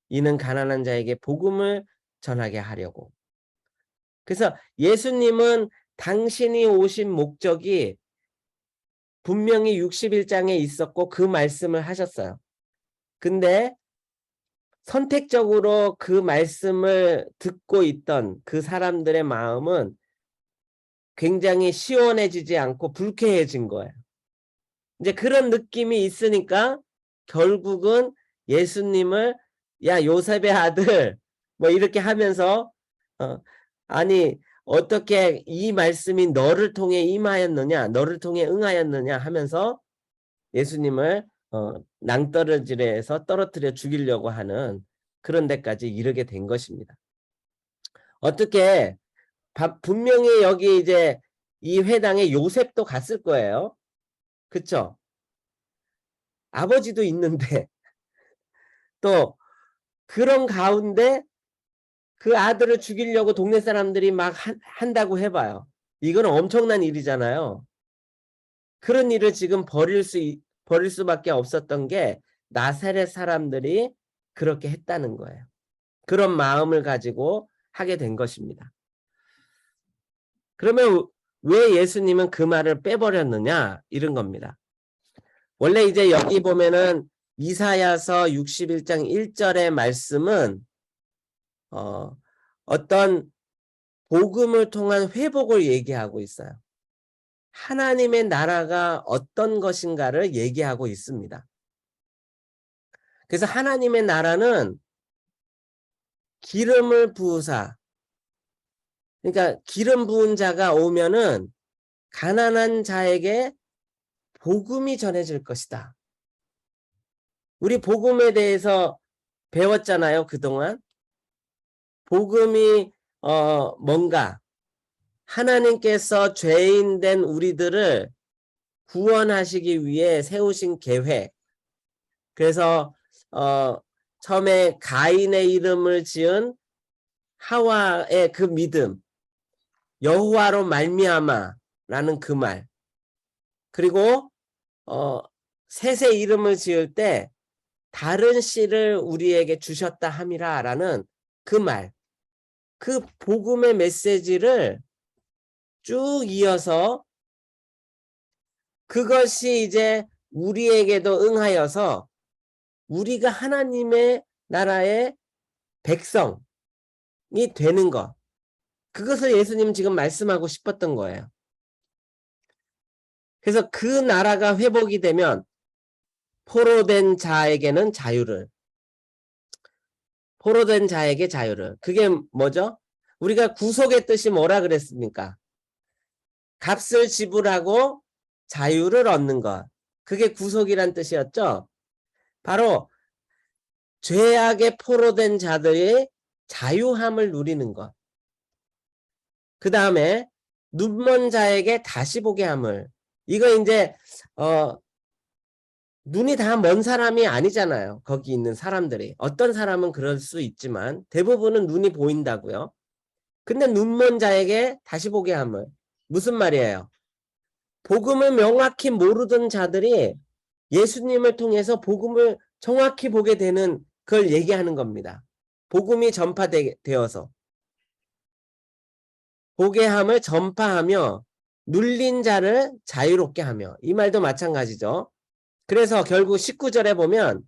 이는 가난한 자에게 복음을 전하게 하려고. 그래서 예수님은 당신이 오신 목적이 분명히 61장에 있었고 그 말씀을 하셨어요. 근데 선택적으로 그 말씀을 듣고 있던 그 사람들의 마음은 굉장히 시원해지지 않고 불쾌해진 거예요. 이제 그런 느낌이 있으니까 결국은 예수님을 야 요셉의 아들 뭐 이렇게 하면서 아니 어떻게 이 말씀이 너를 통해 임하였느냐 너를 통해 응하였느냐 하면서 예수님을 낭떠러지에서 떨어뜨려 죽이려고 하는 그런 데까지 이르게 된 것입니다. 어떻게 분명히 여기 이제 이 회당에 요셉도 갔을 거예요. 그쵸? 아버지도 있는데 또 그런 가운데 그 아들을 죽이려고 동네 사람들이 막 한다고 해봐요. 이건 엄청난 일이잖아요. 그런 일을 지금 벌일 수밖에 없었던 게 나사렛 사람들이 그렇게 했다는 거예요. 그런 마음을 가지고 하게 된 것입니다. 그러면 왜 예수님은 그 말을 빼버렸느냐 이런 겁니다. 원래 이제 여기 보면은 이사야서 61장 1절의 말씀은 어떤 복음을 통한 회복을 얘기하고 있어요. 하나님의 나라가 어떤 것인가를 얘기하고 있습니다. 그래서 하나님의 나라는 기름을 부으사, 그러니까 기름 부은 자가 오면은 가난한 자에게 복음이 전해질 것이다. 우리 복음에 대해서 배웠잖아요, 그동안. 복음이 뭔가 하나님께서 죄인 된 우리들을 구원하시기 위해 세우신 계획. 그래서 처음에 가인의 이름을 지은 하와의 그 믿음, 여호와로 말미암아라는 그 말, 그리고 셋의 이름을 지을 때 다른 씨를 우리에게 주셨다 함이라라는 그 말, 그 복음의 메시지를 쭉 이어서 그것이 이제 우리에게도 응하여서 우리가 하나님의 나라의 백성이 되는 것, 그것을 예수님 지금 말씀하고 싶었던 거예요. 그래서 그 나라가 회복이 되면 포로된 자에게는 자유를, 포로된 자에게 자유를. 그게 뭐죠? 우리가 구속의 뜻이 뭐라 그랬습니까? 값을 지불하고 자유를 얻는 것. 그게 구속이란 뜻이었죠. 바로 죄악에 포로된 자들의 자유함을 누리는 것. 그 다음에 눈먼 자에게 다시 보게 함을. 이거 이제 눈이 다 먼 사람이 아니잖아요. 거기 있는 사람들이. 어떤 사람은 그럴 수 있지만 대부분은 눈이 보인다고요. 근데 눈먼 자에게 다시 보게 함을. 무슨 말이에요? 복음을 명확히 모르던 자들이 예수님을 통해서 복음을 정확히 보게 되는 그걸 얘기하는 겁니다. 복음이 전파되어서. 보게 함을 전파하며 눌린 자를 자유롭게 하며. 이 말도 마찬가지죠. 그래서 결국 19절에 보면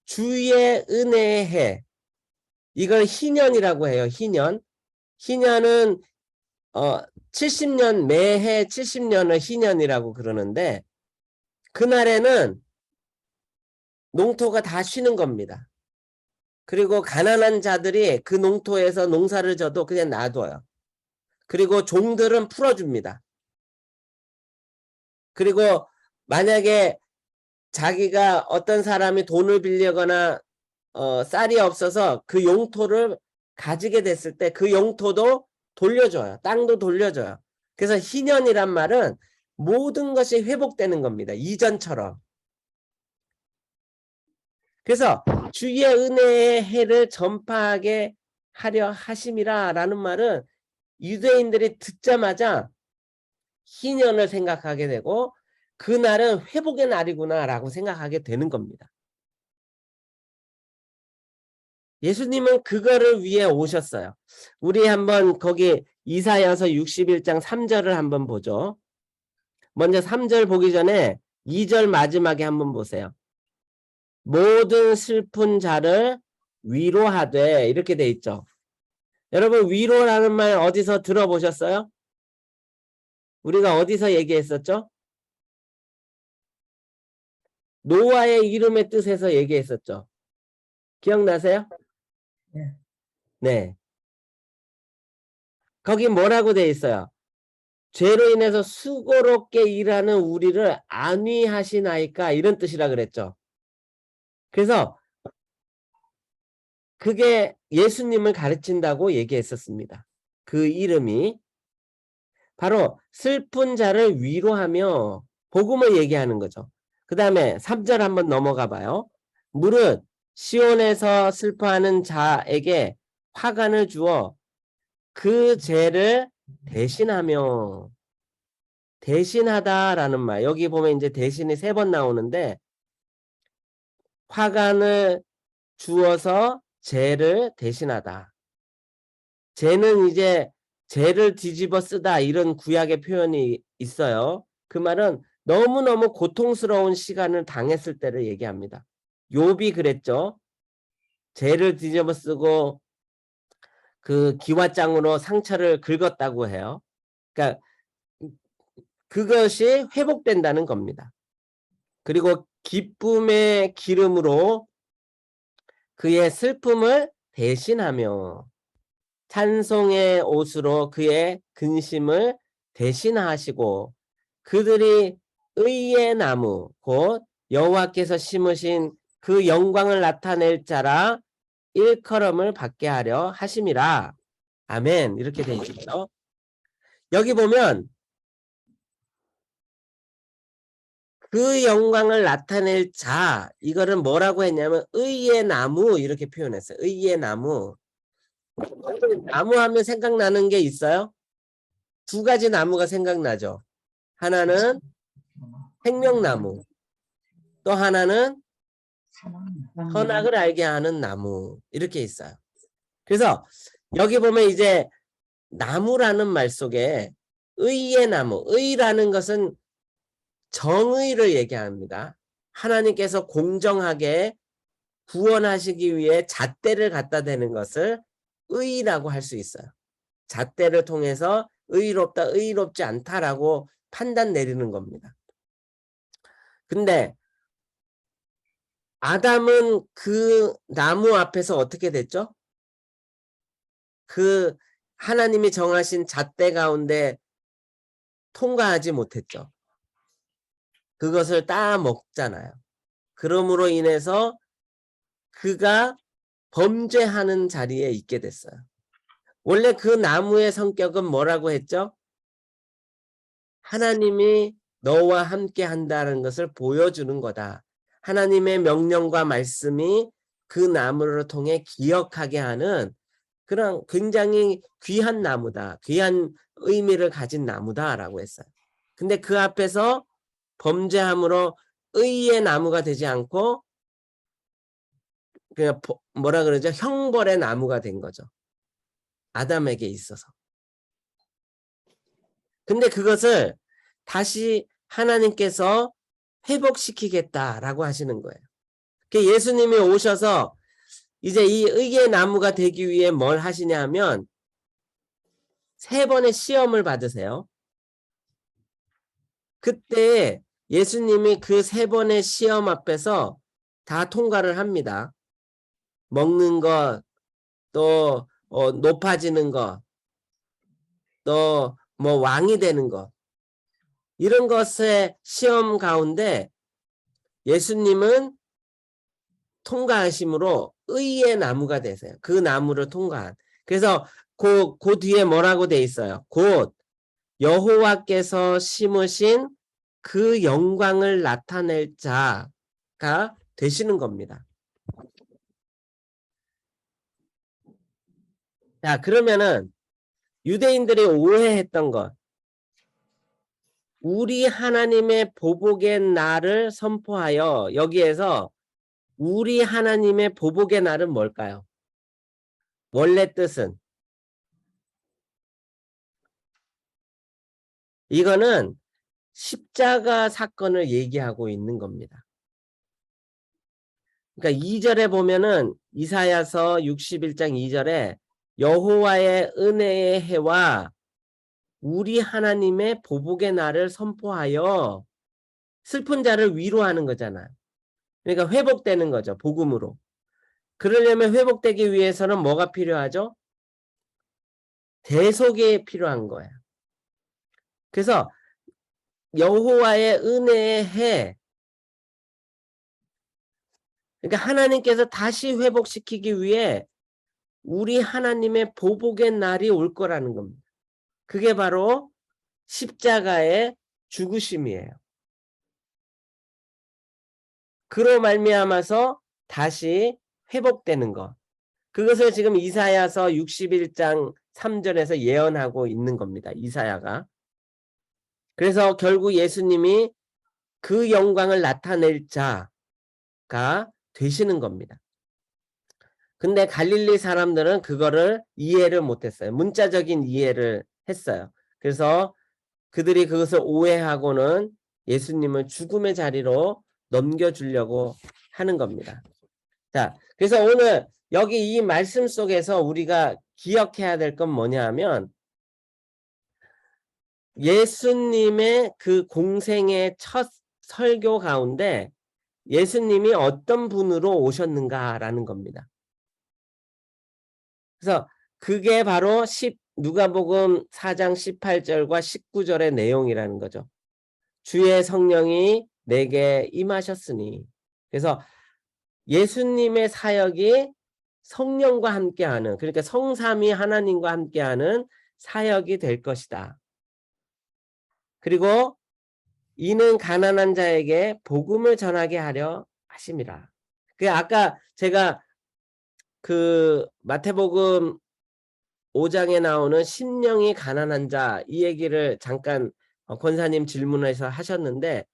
주의 은혜의 해, 이걸 희년이라고 해요. 희년. 희년은 70년, 매해 70년을 희년이라고 그러는데 그날에는 농토가 다 쉬는 겁니다. 그리고 가난한 자들이 그 농토에서 농사를 져도 그냥 놔둬요. 그리고 종들은 풀어줍니다. 그리고 만약에 자기가 어떤 사람이 돈을 빌리거나 쌀이 없어서 그 용토를 가지게 됐을 때 그 용토도 돌려줘요. 땅도 돌려줘요. 그래서 희년이란 말은 모든 것이 회복되는 겁니다. 이전처럼. 그래서 주의 은혜의 해를 전파하게 하려 하심이라 라는 말은 유대인들이 듣자마자 희년을 생각하게 되고 그날은 회복의 날이구나 라고 생각하게 되는 겁니다. 예수님은 그거를 위해 오셨어요. 우리 한번 거기 이사야서 61장 3절을 한번 보죠. 먼저 3절 보기 전에 2절 마지막에 한번 보세요. 모든 슬픈 자를 위로하되 이렇게 돼 있죠. 여러분 위로라는 말 어디서 들어보셨어요? 우리가 어디서 얘기했었죠? 노아의 이름의 뜻에서 얘기했었죠. 기억나세요? 네. 네. 거기 뭐라고 돼 있어요? 죄로 인해서 수고롭게 일하는 우리를 안위하시나이까 이런 뜻이라 그랬죠. 그래서 그게 예수님을 가르친다고 얘기했었습니다. 그 이름이 바로 슬픈 자를 위로하며 복음을 얘기하는 거죠. 그 다음에 3절 한번 넘어가 봐요. 무릇 시온에서 슬퍼하는 자에게 화관을 주어 그 죄를 대신하며 대신하다라는 말 여기 보면 이제 대신이 3번 나오는데 화관을 주어서 죄를 대신하다. 죄는 이제 죄를 뒤집어 쓰다 이런 구약의 표현이 있어요. 그 말은 너무너무 고통스러운 시간을 당했을 때를 얘기합니다. 욥이 그랬죠. 죄를 뒤집어 쓰고 그 기와장으로 상처를 긁었다고 해요. 그러니까 그것이 회복된다는 겁니다. 그리고 기쁨의 기름으로 그의 슬픔을 대신하며 찬송의 옷으로 그의 근심을 대신하시고 그들이 의의 나무 곧 여호와께서 심으신 그 영광을 나타낼 자라 일컬음을 받게 하려 하심이라. 아멘. 이렇게 되어 있죠. 여기 보면 그 영광을 나타낼 자 이거를 뭐라고 했냐면 의의 나무 이렇게 표현했어요. 의의 나무. 나무 하면 생각나는 게 있어요? 2가지 나무가 생각나죠. 하나는 생명나무, 또 하나는 선악을 알게 하는 나무 이렇게 있어요. 그래서 여기 보면 이제 나무라는 말 속에 의의 나무, 의라는 것은 정의를 얘기합니다. 하나님께서 공정하게 구원하시기 위해 잣대를 갖다 대는 것을 의라고 할 수 있어요. 잣대를 통해서 의롭다, 의롭지 않다라고 판단 내리는 겁니다. 근데 아담은 그 나무 앞에서 어떻게 됐죠? 그 하나님이 정하신 잣대 가운데 통과하지 못했죠. 그것을 따 먹잖아요. 그러므로 인해서 그가 범죄하는 자리에 있게 됐어요. 원래 그 나무의 성격은 뭐라고 했죠? 하나님이 너와 함께 한다는 것을 보여주는 거다. 하나님의 명령과 말씀이 그 나무를 통해 기억하게 하는 그런 굉장히 귀한 나무다. 귀한 의미를 가진 나무다라고 했어요. 근데 그 앞에서 범죄함으로 의의 나무가 되지 않고 그냥 뭐라 그러죠? 형벌의 나무가 된 거죠. 아담에게 있어서. 근데 그것을 다시 하나님께서 회복시키겠다라고 하시는 거예요. 예수님이 오셔서 이제 이 의의 나무가 되기 위해 뭘 하시냐 하면 3번의 시험을 받으세요. 그때 예수님이 그 3번의 시험 앞에서 다 통과를 합니다. 먹는 것, 또 높아지는 것, 또 뭐 왕이 되는 것, 이런 것의 시험 가운데 예수님은 통과하심으로 의의 나무가 되세요. 그 나무를 통과한. 그래서 그 뒤에 뭐라고 돼 있어요? 곧 여호와께서 심으신 그 영광을 나타낼 자가 되시는 겁니다. 자, 그러면은 유대인들이 오해했던 것, 우리 하나님의 보복의 날을 선포하여, 여기에서 우리 하나님의 보복의 날은 뭘까요? 원래 뜻은 이거는 십자가 사건을 얘기하고 있는 겁니다. 그러니까 2절에 보면은 이사야서 61장 2절에 여호와의 은혜의 해와 우리 하나님의 보복의 날을 선포하여, 슬픈 자를 위로하는 거잖아요. 그러니까 회복되는 거죠. 복음으로. 그러려면 회복되기 위해서는 뭐가 필요하죠? 대속이 필요한 거예요. 그래서 여호와의 은혜의 해, 그러니까 하나님께서 다시 회복시키기 위해 우리 하나님의 보복의 날이 올 거라는 겁니다. 그게 바로 십자가의 죽으심이에요. 그로 말미암아서 다시 회복되는 것. 그것을 지금 이사야서 61장 3절에서 예언하고 있는 겁니다. 이사야가. 그래서 결국 예수님이 그 영광을 나타낼 자가 되시는 겁니다. 근데 갈릴리 사람들은 그거를 이해를 못했어요. 문자적인 이해를 했어요. 그래서 그들이 그것을 오해하고는 예수님을 죽음의 자리로 넘겨주려고 하는 겁니다. 자, 그래서 오늘 여기 이 말씀 속에서 우리가 기억해야 될 건 뭐냐 하면, 예수님의 그 공생의 첫 설교 가운데 예수님이 어떤 분으로 오셨는가라는 겁니다. 그래서 그게 바로 누가복음 4장 18절과 19절의 내용이라는 거죠. 주의 성령이 내게 임하셨으니. 그래서 예수님의 사역이 성령과 함께하는, 그러니까 성삼위 하나님과 함께하는 사역이 될 것이다. 그리고 이는 가난한 자에게 복음을 전하게 하려 하심이라. 그 아까 제가 그 마태복음 5장에 나오는 심령이 가난한 자, 이 얘기를 잠깐 권사님 질문에서 하셨는데,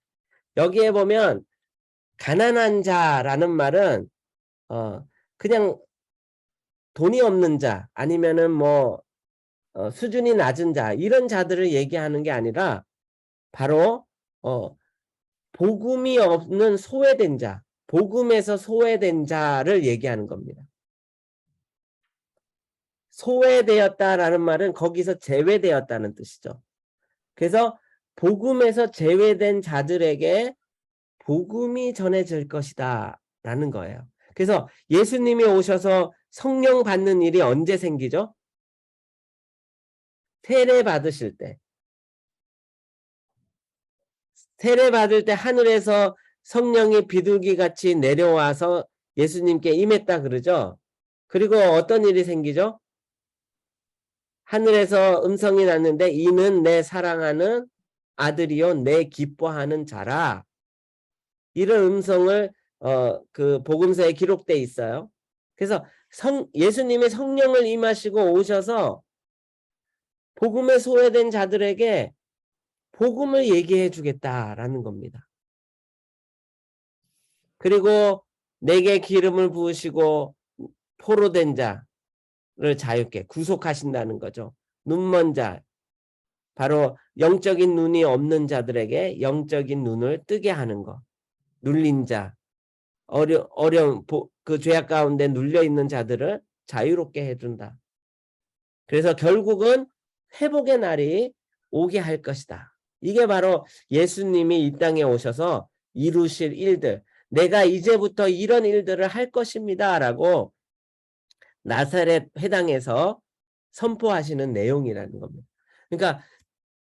여기에 보면 가난한 자라는 말은 그냥 돈이 없는 자, 아니면은 뭐 수준이 낮은 자, 이런 자들을 얘기하는 게 아니라 바로 복음이 없는 소외된 자, 복음에서 소외된 자를 얘기하는 겁니다. 소외되었다라는 말은 거기서 제외되었다는 뜻이죠. 그래서 복음에서 제외된 자들에게 복음이 전해질 것이다 라는 거예요. 그래서 예수님이 오셔서 성령 받는 일이 언제 생기죠? 세례 받으실 때. 세례 받을 때 하늘에서 성령이 비둘기같이 내려와서 예수님께 임했다 그러죠. 그리고 어떤 일이 생기죠? 하늘에서 음성이 났는데 이는 내 사랑하는 아들이요 내 기뻐하는 자라. 이런 음성을 그 복음서에 기록돼 있어요. 그래서 예수님이 성령을 임하시고 오셔서 복음에 소외된 자들에게 복음을 얘기해 주겠다라는 겁니다. 그리고 내게 기름을 부으시고 포로된 자를 자유케 구속하신다는 거죠. 눈먼 자, 바로 영적인 눈이 없는 자들에게 영적인 눈을 뜨게 하는 것. 눌린 자, 어려운 그 죄악 가운데 눌려 있는 자들을 자유롭게 해준다. 그래서 결국은 회복의 날이 오게 할 것이다. 이게 바로 예수님이 이 땅에 오셔서 이루실 일들. 내가 이제부터 이런 일들을 할 것입니다 라고 나사렛 회당에서 선포하시는 내용이라는 겁니다. 그러니까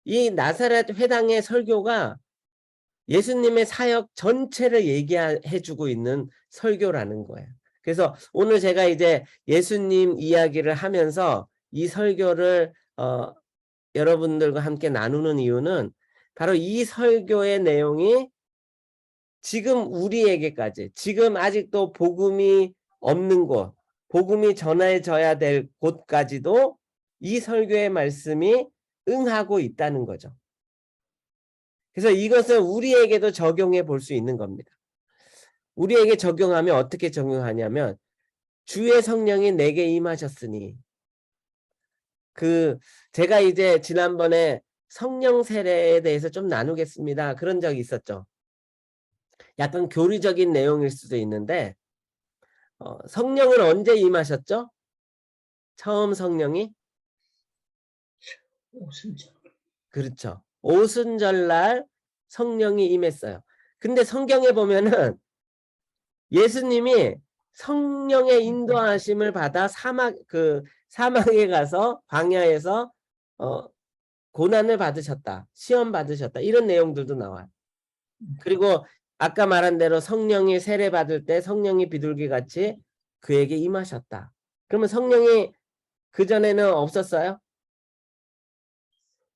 이 나사렛 회당의 설교가 예수님의 사역 전체를 얘기해 주고 있는 설교라는 거예요. 그래서 오늘 제가 이제 예수님 이야기를 하면서 이 설교를 여러분들과 함께 나누는 이유는 바로 이 설교의 내용이 지금 우리에게까지, 지금 아직도 복음이 없는 곳, 복음이 전해져야 될 곳까지도 이 설교의 말씀이 응하고 있다는 거죠. 그래서 이것을 우리에게도 적용해 볼 수 있는 겁니다. 우리에게 적용하면 어떻게 적용하냐면 주의 성령이 내게 임하셨으니, 제가 이제 지난번에 성령 세례에 대해서 좀 나누겠습니다 그런 적이 있었죠. 약간 교리적인 내용일 수도 있는데 성령은 언제 임하셨죠? 처음 성령이? 오순절. 그렇죠. 오순절날 성령이 임했어요. 근데 성경에 보면은 예수님이 성령의 인도하심을 받아 사막에 가서 광야에서 고난을 받으셨다, 시험 받으셨다, 이런 내용들도 나와요. 그리고 아까 말한 대로 성령이 세례 받을 때 성령이 비둘기같이 그에게 임하셨다. 그러면 성령이 그전에는 없었어요?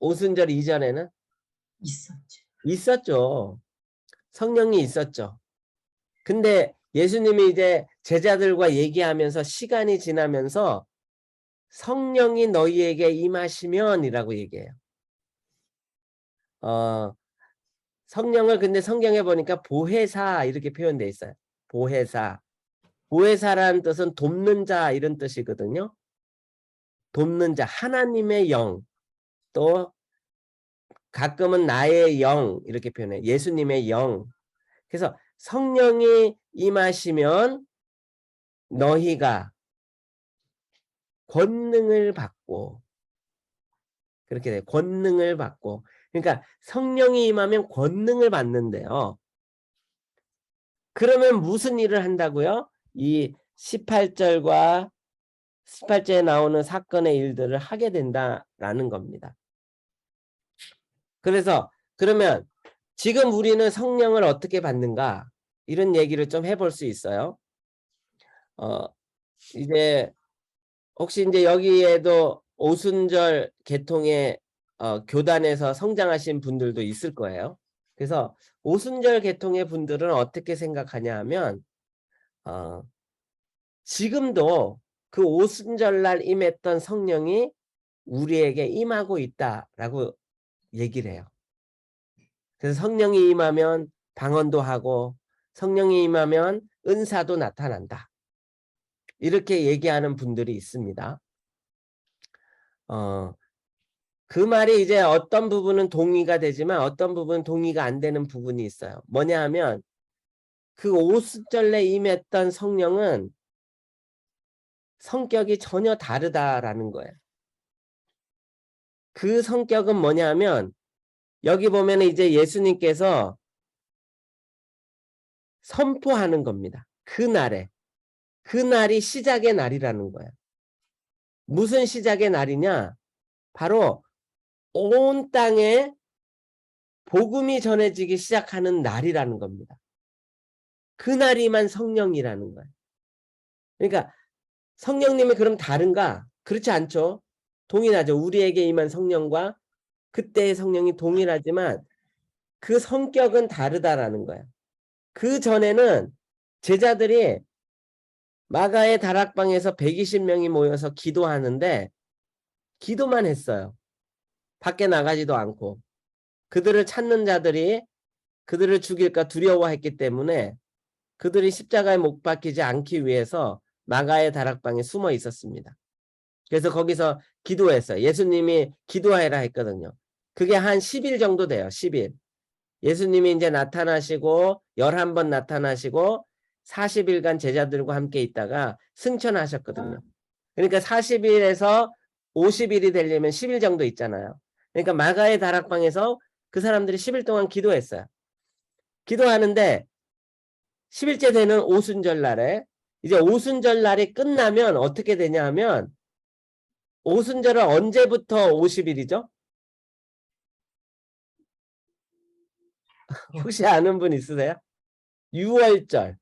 오순절 이전에는? 있었죠. 있었죠. 성령이 있었죠. 근데 예수님이 이제 제자들과 얘기하면서 시간이 지나면서 성령이 너희에게 임하시면이라고 얘기해요. 성령을 근데 성경에 보니까 보혜사 이렇게 표현되어 있어요. 보혜사. 보혜사라는 뜻은 돕는 자 이런 뜻이거든요. 돕는 자, 하나님의 영, 또 가끔은 나의 영 이렇게 표현해요. 예수님의 영. 그래서 성령이 임하시면 너희가 권능을 받고, 그렇게 돼요. 권능을 받고. 그러니까 성령이 임하면 권능을 받는데요. 그러면 무슨 일을 한다고요? 이 18절과 18절에 나오는 사건의 일들을 하게 된다라는 겁니다. 그래서 그러면 지금 우리는 성령을 어떻게 받는가? 이런 얘기를 좀 해볼 수 있어요. 이제 혹시 이제 여기에도 오순절 계통의 교단에서 성장하신 분들도 있을 거예요. 그래서 오순절 계통의 분들은 어떻게 생각하냐 하면 지금도 그 오순절날 임했던 성령이 우리에게 임하고 있다라고 얘기를 해요. 그래서 성령이 임하면 방언도 하고 성령이 임하면 은사도 나타난다. 이렇게 얘기하는 분들이 있습니다. 그 말이 이제 어떤 부분은 동의가 되지만 어떤 부분은 동의가 안 되는 부분이 있어요. 뭐냐 하면 그 오순절에 임했던 성령은 성격이 전혀 다르다라는 거예요. 그 성격은 뭐냐 하면 여기 보면 이제 예수님께서 선포하는 겁니다. 그날이 시작의 날이라는 거예요. 무슨 시작의 날이냐? 바로 온 땅에 복음이 전해지기 시작하는 날이라는 겁니다. 그날이만 성령이라는 거예요. 그러니까 성령님이 그럼 다른가? 그렇지 않죠. 동일하죠. 우리에게 임한 성령과 그때의 성령이 동일하지만 그 성격은 다르다라는 거예요. 그 전에는 제자들이 마가의 다락방에서 120명이 모여서 기도하는데 기도만 했어요. 밖에 나가지도 않고. 그들을 찾는 자들이 그들을 죽일까 두려워했기 때문에 그들이 십자가에 못 박히지 않기 위해서 마가의 다락방에 숨어 있었습니다. 그래서 거기서 기도했어요. 예수님이 기도해라 했거든요. 그게 한 10일 정도 돼요. 10일. 예수님이 이제 나타나시고 11번 나타나시고 40일간 제자들과 함께 있다가 승천하셨거든요. 그러니까 40일에서 50일이 되려면 10일 정도 있잖아요. 그러니까 마가의 다락방에서 그 사람들이 10일 동안 기도했어요. 기도하는데 10일째 되는 오순절 날에 이제 오순절 날이 끝나면 어떻게 되냐 하면 오순절은 언제부터 50일이죠? 혹시 아는 분 있으세요? 6월절.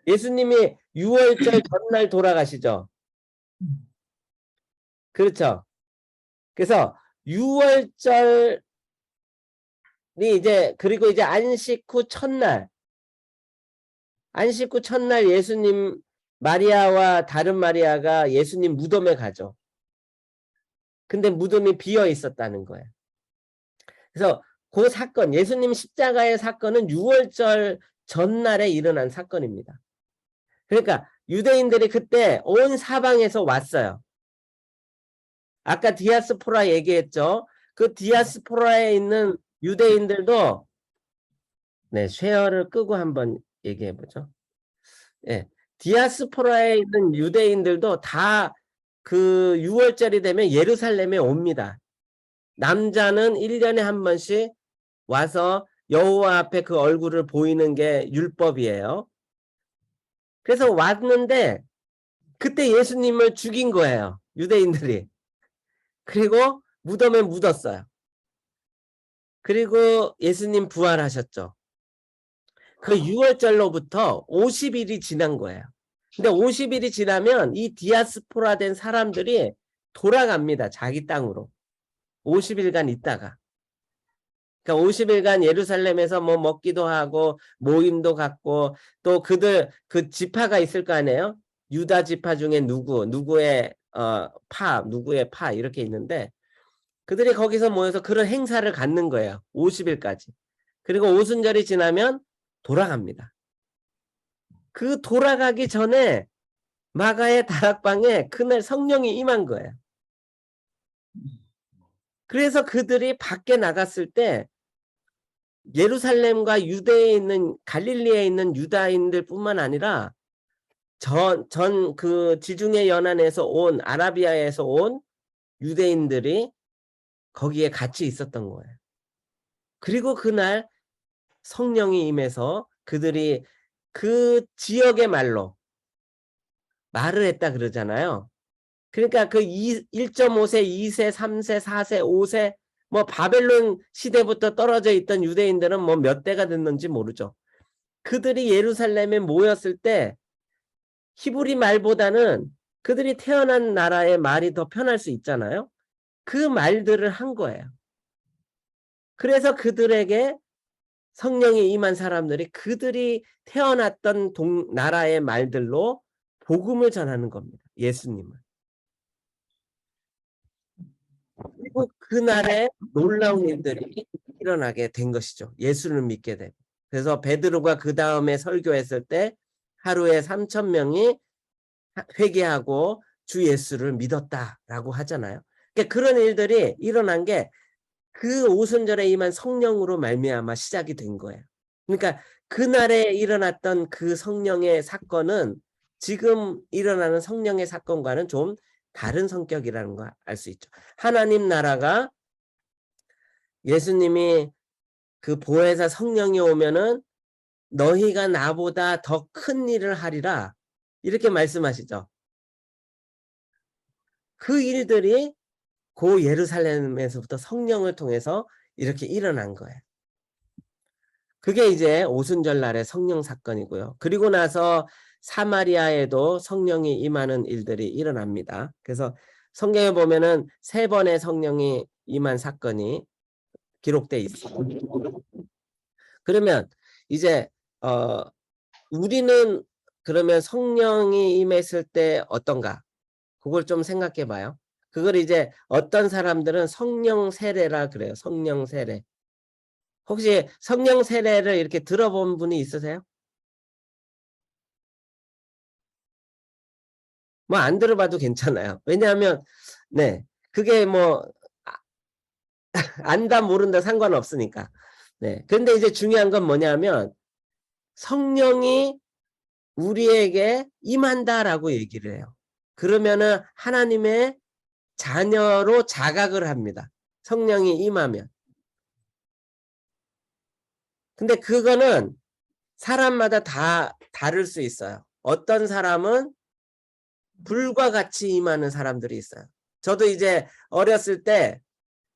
예수님이 6월절 전날 돌아가시죠? 그렇죠. 그래서 6월절이 이제 그리고 이제 안식 후 첫날 예수님 마리아와 다른 마리아가 예수님 무덤에 가죠. 근데 무덤이 비어 있었다는 거예요. 그래서 그 사건, 예수님 십자가의 사건은 6월절 전날에 일어난 사건입니다. 그러니까 유대인들이 그때 온 사방에서 왔어요. 아까 디아스포라 얘기했죠. 그 디아스포라에 있는 유대인들도 네, 쉐어를 끄고 한번 얘기해 보죠. 예. 디아스포라에 있는 유대인들도 다 그 6월절이 되면 예루살렘에 옵니다. 남자는 1년에 한 번씩 와서 여호와 앞에 그 얼굴을 보이는 게 율법이에요. 그래서 왔는데 그때 예수님을 죽인 거예요. 유대인들이. 그리고 무덤에 묻었어요. 그리고 예수님 부활하셨죠. 그 6월절로부터 50일이 지난 거예요. 근데 50일이 지나면 이 디아스포라 된 사람들이 돌아갑니다. 자기 땅으로. 50일간 있다가. 그러니까 50일간 예루살렘에서 뭐 먹기도 하고 모임도 갖고 또 그들 그 지파가 있을 거 아니에요? 유다 지파 중에 누구의 누구의 파 이렇게 있는데 그들이 거기서 모여서 그런 행사를 갖는 거예요. 50일까지. 그리고 오순절이 지나면 돌아갑니다. 그 돌아가기 전에 마가의 다락방에 그날 성령이 임한 거예요. 그래서 그들이 밖에 나갔을 때 예루살렘과 유대에 있는 갈릴리에 있는 유다인들 뿐만 아니라 전 그 지중해 연안에서 온 아라비아에서 온 유대인들이 거기에 같이 있었던 거예요. 그리고 그날 성령이 임해서 그들이 그 지역의 말로 말을 했다 그러잖아요. 그러니까 그 1.5세, 2세, 3세, 4세, 5세 뭐 바벨론 시대부터 떨어져 있던 유대인들은 뭐 몇 대가 됐는지 모르죠. 그들이 예루살렘에 모였을 때 히브리 말보다는 그들이 태어난 나라의 말이 더 편할 수 있잖아요. 그 말들을 한 거예요. 그래서 그들에게 성령이 임한 사람들이 그들이 태어났던 나라의 말들로 복음을 전하는 겁니다. 예수님을. 그리고 그날에 놀라운 일들이 일어나게 된 것이죠. 예수를 믿게 되고. 그래서 베드로가 그 다음에 설교했을 때 하루에 3,000명이 회개하고 주 예수를 믿었다라고 하잖아요. 그러니까 그런 일들이 일어난 게 그 오순절에 임한 성령으로 말미암아 시작이 된 거예요. 그러니까 그날에 일어났던 그 성령의 사건은 지금 일어나는 성령의 사건과는 좀 다른 성격이라는 걸 알 수 있죠. 하나님 나라가 예수님이 그 보혜사 성령이 오면은 너희가 나보다 더 큰 일을 하리라 이렇게 말씀하시죠. 그 일들이 고 예루살렘에서부터 성령을 통해서 이렇게 일어난 거예요. 그게 이제 오순절 날의 성령 사건이고요. 그리고 나서 사마리아에도 성령이 임하는 일들이 일어납니다. 그래서 성경에 보면은 3번의 성령이 임한 사건이 기록돼 있어요. 그러면 이제 우리는 그러면 성령이 임했을 때 어떤가? 그걸 좀 생각해 봐요. 그걸 이제 어떤 사람들은 성령 세례라 그래요. 성령 세례. 혹시 성령 세례를 이렇게 들어본 분이 있으세요? 뭐 안 들어봐도 괜찮아요. 왜냐하면 네, 그게 뭐 안다 모른다 상관없으니까. 네. 근데 이제 중요한 건 뭐냐면 성령이 우리에게 임한다라고 얘기를 해요. 그러면은 하나님의 자녀로 자각을 합니다. 성령이 임하면. 근데 그거는 사람마다 다 다를 수 있어요. 어떤 사람은 불과 같이 임하는 사람들이 있어요. 저도 이제 어렸을 때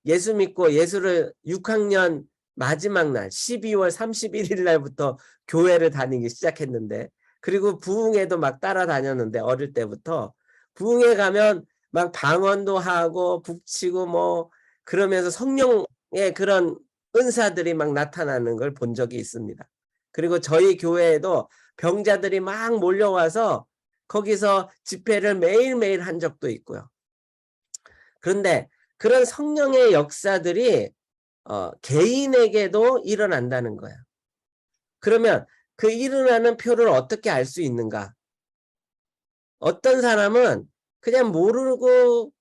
예수 믿고 예수를 6학년 마지막 날 12월 31일 날부터 교회를 다니기 시작했는데, 그리고 부흥회도 막 따라다녔는데, 어릴 때부터 부흥회 가면 막 방언도 하고 북치고 뭐 그러면서 성령의 그런 은사들이 막 나타나는 걸 본 적이 있습니다. 그리고 저희 교회에도 병자들이 막 몰려와서 거기서 집회를 매일매일 한 적도 있고요. 그런데 그런 성령의 역사들이 개인에게도 일어난다는 거예요. 그러면 그 일어나는 표를 어떻게 알 수 있는가? 어떤 사람은 그냥 모르고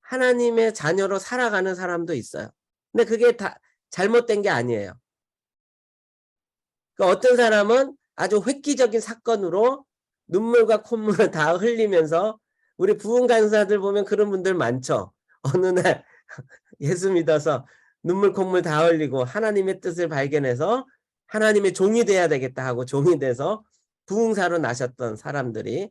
하나님의 자녀로 살아가는 사람도 있어요. 근데 그게 다 잘못된 게 아니에요. 그러니까 어떤 사람은 아주 획기적인 사건으로 눈물과 콧물을 다 흘리면서, 우리 부흥 강사들 보면 그런 분들 많죠. 어느 날 예수 믿어서 눈물 콧물 다 흘리고 하나님의 뜻을 발견해서 하나님의 종이 돼야 되겠다 하고 종이 돼서 부흥사로 나셨던 사람들이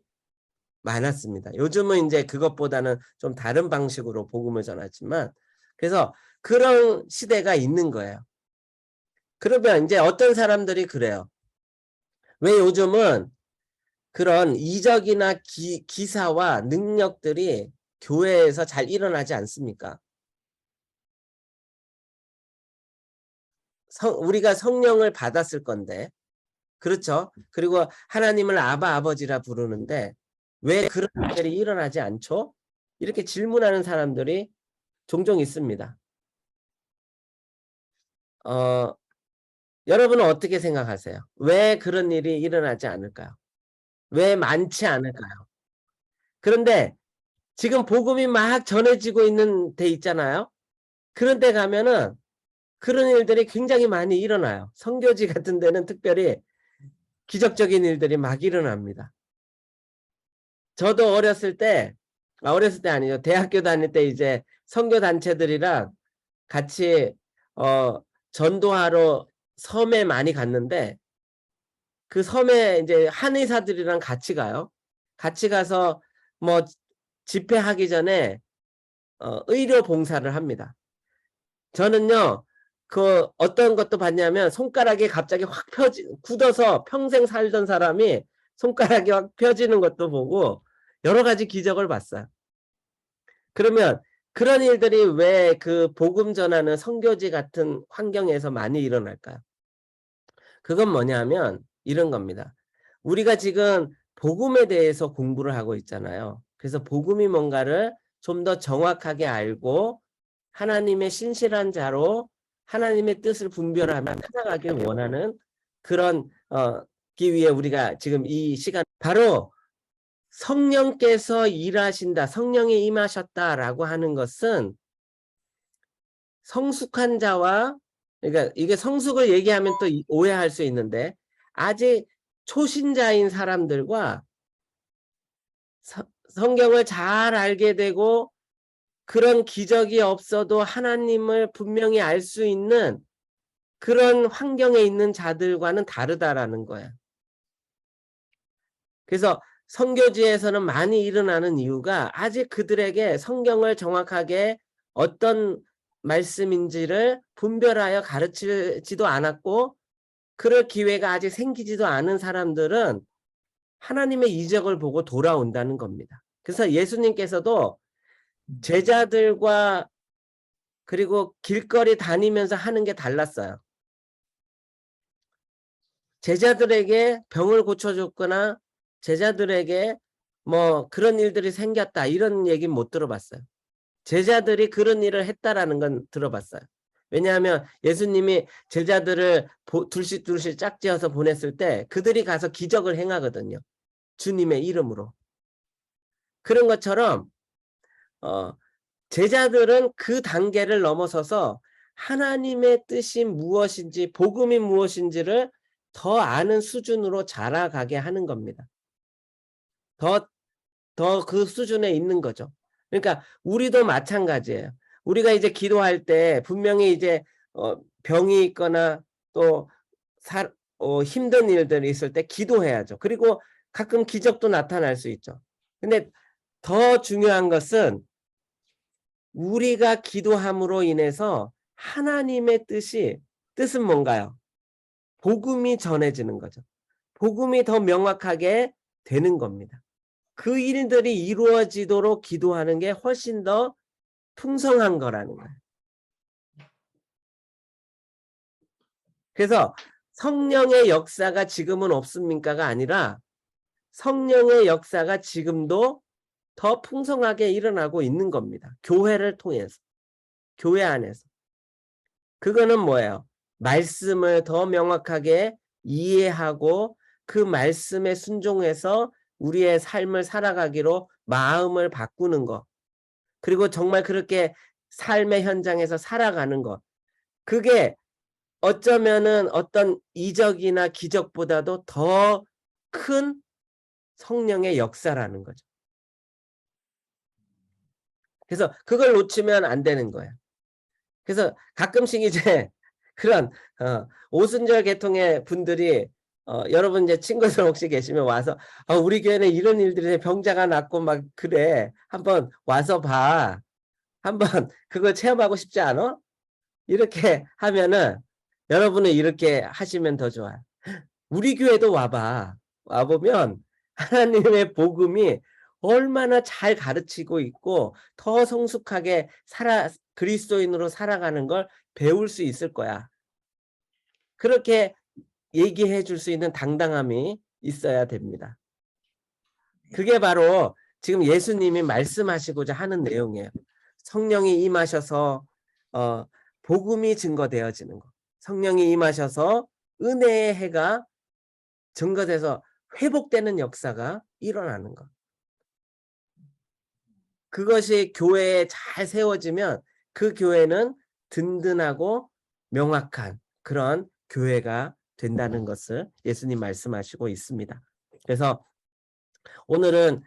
많았습니다. 요즘은 이제 그것보다는 좀 다른 방식으로 복음을 전하지만, 그래서 그런 시대가 있는 거예요. 그러면 이제 어떤 사람들이 그래요. 왜 요즘은 그런 이적이나 기사와 능력들이 교회에서 잘 일어나지 않습니까? 우리가 성령을 받았을 건데, 그렇죠? 그리고 하나님을 아바 아버지라 부르는데 왜 그런 일들이 일어나지 않죠? 이렇게 질문하는 사람들이 종종 있습니다. 여러분은 어떻게 생각하세요? 왜 그런 일이 일어나지 않을까요? 왜 많지 않을까요? 그런데 지금 복음이 막 전해지고 있는 데 있잖아요. 그런 데 가면은 그런 일들이 굉장히 많이 일어나요. 선교지 같은 데는 특별히 기적적인 일들이 막 일어납니다. 저도 어렸을 때 아니죠. 대학교 다닐 때 이제 선교 단체들이랑 같이 전도하러 섬에 많이 갔는데, 그 섬에 이제 한의사들이랑 같이 가요. 같이 가서 뭐 집회하기 전에 의료 봉사를 합니다. 저는요, 그 어떤 것도 봤냐면 손가락이 갑자기 확 굳어서 평생 살던 사람이 손가락이 확 펴지는 것도 보고 여러 가지 기적을 봤어요. 그러면 그런 일들이 왜 그 복음 전하는 선교지 같은 환경에서 많이 일어날까요? 그건 뭐냐면 이런 겁니다. 우리가 지금 복음에 대해서 공부를 하고 있잖아요. 그래서 복음이 뭔가를 좀 더 정확하게 알고 하나님의 신실한 자로 하나님의 뜻을 분별하며 살아가길 원하는 그런 기 위해 우리가 지금 이 시간, 바로 성령께서 일하신다, 성령이 임하셨다라고 하는 것은 성숙한 자와, 그러니까 이게 성숙을 얘기하면 또 오해할 수 있는데, 아직 초신자인 사람들과 성경을 잘 알게 되고 그런 기적이 없어도 하나님을 분명히 알 수 있는 그런 환경에 있는 자들과는 다르다라는 거예요. 그래서 선교지에서는 많이 일어나는 이유가 아직 그들에게 성경을 정확하게 어떤 말씀인지를 분별하여 가르치지도 않았고, 그럴 기회가 아직 생기지도 않은 사람들은 하나님의 이적을 보고 돌아온다는 겁니다. 그래서 예수님께서도 제자들과 그리고 길거리 다니면서 하는 게 달랐어요. 제자들에게 병을 고쳐줬거나 제자들에게 뭐 그런 일들이 생겼다 이런 얘기는 못 들어봤어요. 제자들이 그런 일을 했다라는 건 들어봤어요. 왜냐하면 예수님이 제자들을 둘씩 짝지어서 보냈을 때 그들이 가서 기적을 행하거든요. 주님의 이름으로. 그런 것처럼 제자들은 그 단계를 넘어서서 하나님의 뜻이 무엇인지, 복음이 무엇인지를 더 아는 수준으로 자라가게 하는 겁니다. 더 그 수준에 있는 거죠. 그러니까 우리도 마찬가지예요. 우리가 이제 기도할 때 분명히 이제 병이 있거나 또 힘든 일들이 있을 때 기도해야죠. 그리고 가끔 기적도 나타날 수 있죠. 근데 더 중요한 것은 우리가 기도함으로 인해서 하나님의 뜻은 뭔가요? 복음이 전해지는 거죠. 복음이 더 명확하게 되는 겁니다. 그 일들이 이루어지도록 기도하는 게 훨씬 더 풍성한 거라는 거예요. 그래서 성령의 역사가 지금은 없습니까가 아니라 성령의 역사가 지금도 더 풍성하게 일어나고 있는 겁니다. 교회를 통해서, 교회 안에서. 그거는 뭐예요? 말씀을 더 명확하게 이해하고 그 말씀에 순종해서 우리의 삶을 살아가기로 마음을 바꾸는 것. 그리고 정말 그렇게 삶의 현장에서 살아가는 것. 그게 어쩌면은 어떤 이적이나 기적보다도 더 큰 성령의 역사라는 거죠. 그래서 그걸 놓치면 안 되는 거예요. 그래서 가끔씩 이제 그런 오순절 계통의 분들이 여러분 이제 친구들 혹시 계시면 와서 우리 교회는 이런 일들이 병자가 낫고 막 그래. 한번 와서 봐. 한번 그걸 체험하고 싶지 않아? 이렇게 하면은 여러분은 이렇게 하시면 더 좋아요. 우리 교회도 와봐. 와보면 하나님의 복음이 얼마나 잘 가르치고 있고 더 성숙하게 그리스도인으로 살아가는 걸 배울 수 있을 거야. 그렇게 얘기해 줄 수 있는 당당함이 있어야 됩니다. 그게 바로 지금 예수님이 말씀하시고자 하는 내용이에요. 성령이 임하셔서 복음이 증거되어지는 것. 성령이 임하셔서 은혜의 해가 증거돼서 회복되는 역사가 일어나는 것. 그것이 교회에 잘 세워지면 그 교회는 든든하고 명확한 그런 교회가 된다는 것을 예수님 말씀하시고 있습니다. 그래서 오늘은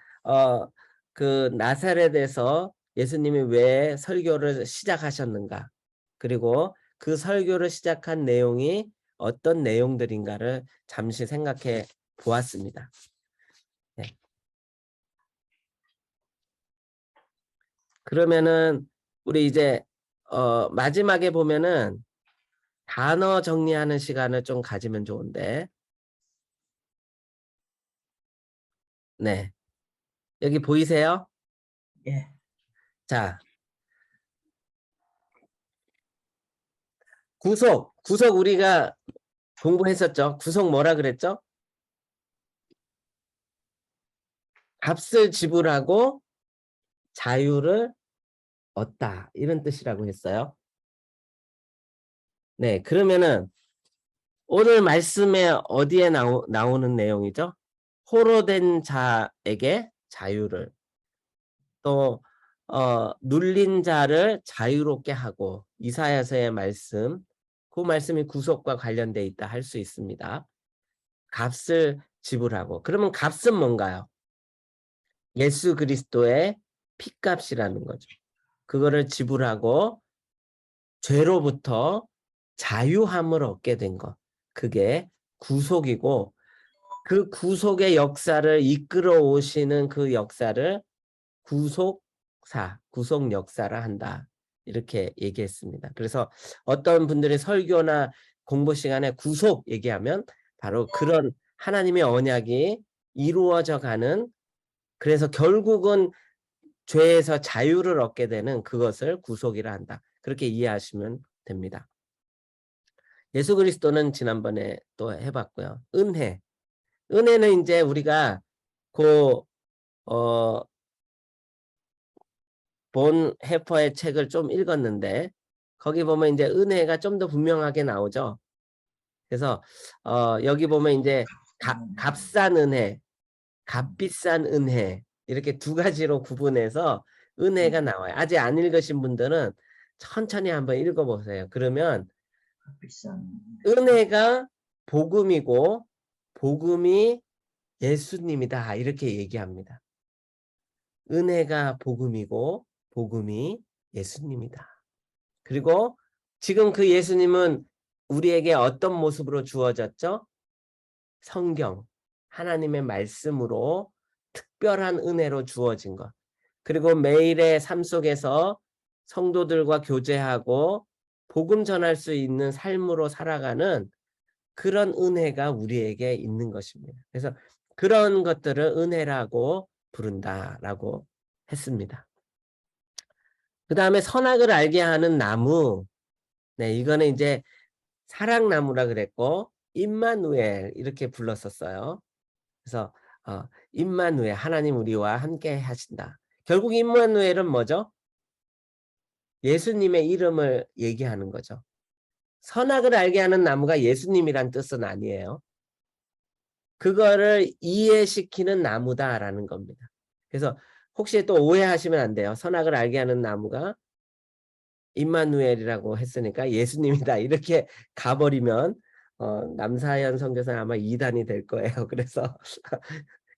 그 나사렛에서 예수님이 왜 설교를 시작하셨는가, 그리고 그 설교를 시작한 내용이 어떤 내용들인가를 잠시 생각해 보았습니다. 네. 그러면은 우리 이제 마지막에 보면은 단어 정리하는 시간을 좀 가지면 좋은데, 네, 여기 보이세요? 예. 자, 구속 우리가 공부했었죠. 구속 뭐라 그랬죠? 값을 지불하고 자유를 얻다, 이런 뜻이라고 했어요. 네, 그러면은 오늘 말씀에 어디에 나오는 내용이죠? 호로된 자에게 자유를, 또 눌린 자를 자유롭게 하고, 이사야서의 말씀, 그 말씀이 구속과 관련돼 있다 할 수 있습니다. 값을 지불하고. 그러면 값은 뭔가요? 예수 그리스도의 피값이라는 거죠. 그거를 지불하고 죄로부터 자유함을 얻게 된 것. 그게 구속이고, 그 구속의 역사를 이끌어 오시는 그 역사를 구속 역사라 한다. 이렇게 얘기했습니다. 그래서 어떤 분들이 설교나 공부 시간에 구속 얘기하면 바로 그런 하나님의 언약이 이루어져 가는, 그래서 결국은 죄에서 자유를 얻게 되는 그것을 구속이라 한다. 그렇게 이해하시면 됩니다. 예수 그리스도는 지난번에 또 해봤고요. 은혜는 이제 우리가 본 해퍼의 책을 좀 읽었는데, 거기 보면 이제 은혜가 좀 더 분명하게 나오죠. 그래서 여기 보면 이제 값싼 은혜, 값비싼 은혜, 이렇게 두 가지로 구분해서 은혜가 나와요. 아직 안 읽으신 분들은 천천히 한번 읽어보세요. 그러면 비싼. 은혜가 복음이고 복음이 예수님이다, 이렇게 얘기합니다. 은혜가 복음이고 복음이 예수님이다. 그리고 지금 그 예수님은 우리에게 어떤 모습으로 주어졌죠? 성경, 하나님의 말씀으로 특별한 은혜로 주어진 것. 그리고 매일의 삶 속에서 성도들과 교제하고 복음 전할 수 있는 삶으로 살아가는 그런 은혜가 우리에게 있는 것입니다. 그래서 그런 것들을 은혜라고 부른다라고 했습니다. 그 다음에 선악을 알게 하는 나무. 네, 이거는 이제 사랑나무라 그랬고, 임마누엘 이렇게 불렀었어요. 그래서 임마누엘, 하나님 우리와 함께 하신다. 결국 임마누엘은 뭐죠? 예수님의 이름을 얘기하는 거죠. 선악을 알게 하는 나무가 예수님이란 뜻은 아니에요. 그거를 이해시키는 나무다라는 겁니다. 그래서 혹시 또 오해하시면 안 돼요. 선악을 알게 하는 나무가 임마누엘이라고 했으니까 예수님이다 이렇게 가버리면 남사현 선교사는 아마 이단이 될 거예요. 그래서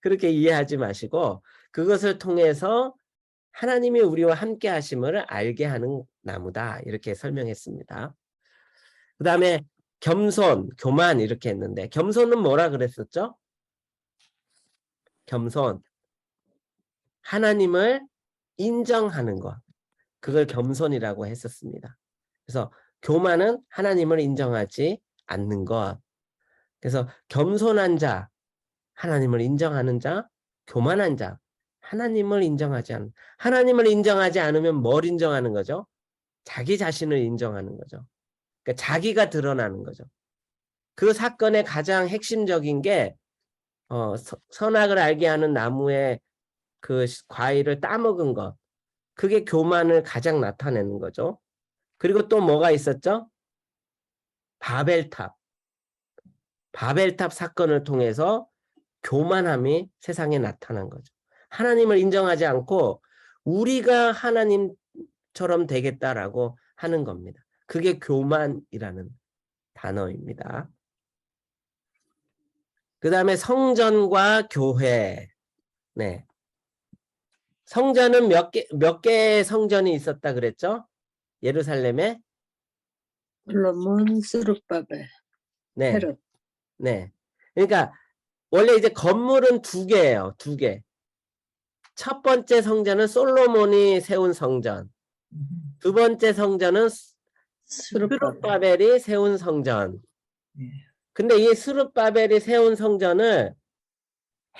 그렇게 이해하지 마시고 그것을 통해서 하나님이 우리와 함께 하심을 알게 하는 나무다 이렇게 설명했습니다. 그 다음에 겸손, 교만 이렇게 했는데 겸손은 뭐라 그랬었죠? 겸손, 하나님을 인정하는 것. 그걸 겸손이라고 했었습니다. 그래서 교만은 하나님을 인정하지 않는 것. 그래서 겸손한 자, 하나님을 인정하는 자, 교만한 자, 하나님을 인정하지 않는. 하나님을 인정하지 않으면 뭘 인정하는 거죠? 자기 자신을 인정하는 거죠. 그러니까 자기가 드러나는 거죠. 그 사건의 가장 핵심적인 게 선악을 알게 하는 나무의 그 과일을 따먹은 것. 그게 교만을 가장 나타내는 거죠. 그리고 또 뭐가 있었죠? 바벨탑. 바벨탑 사건을 통해서 교만함이 세상에 나타난 거죠. 하나님을 인정하지 않고 우리가 하나님처럼 되겠다라고 하는 겁니다. 그게 교만이라는 단어입니다. 그 다음에 성전과 교회. 네. 성전은 몇 개의 성전이 있었다 그랬죠? 예루살렘에? 솔로몬, 스룹바벨, 네. 헤롯. 네. 그러니까 원래 이제 건물은 두 개예요. 두 개. 첫 번째 성전은 솔로몬이 세운 성전. 두 번째 성전은 스룹바벨이 세운 성전. 예. 근데 이 스룹바벨이 세운 성전을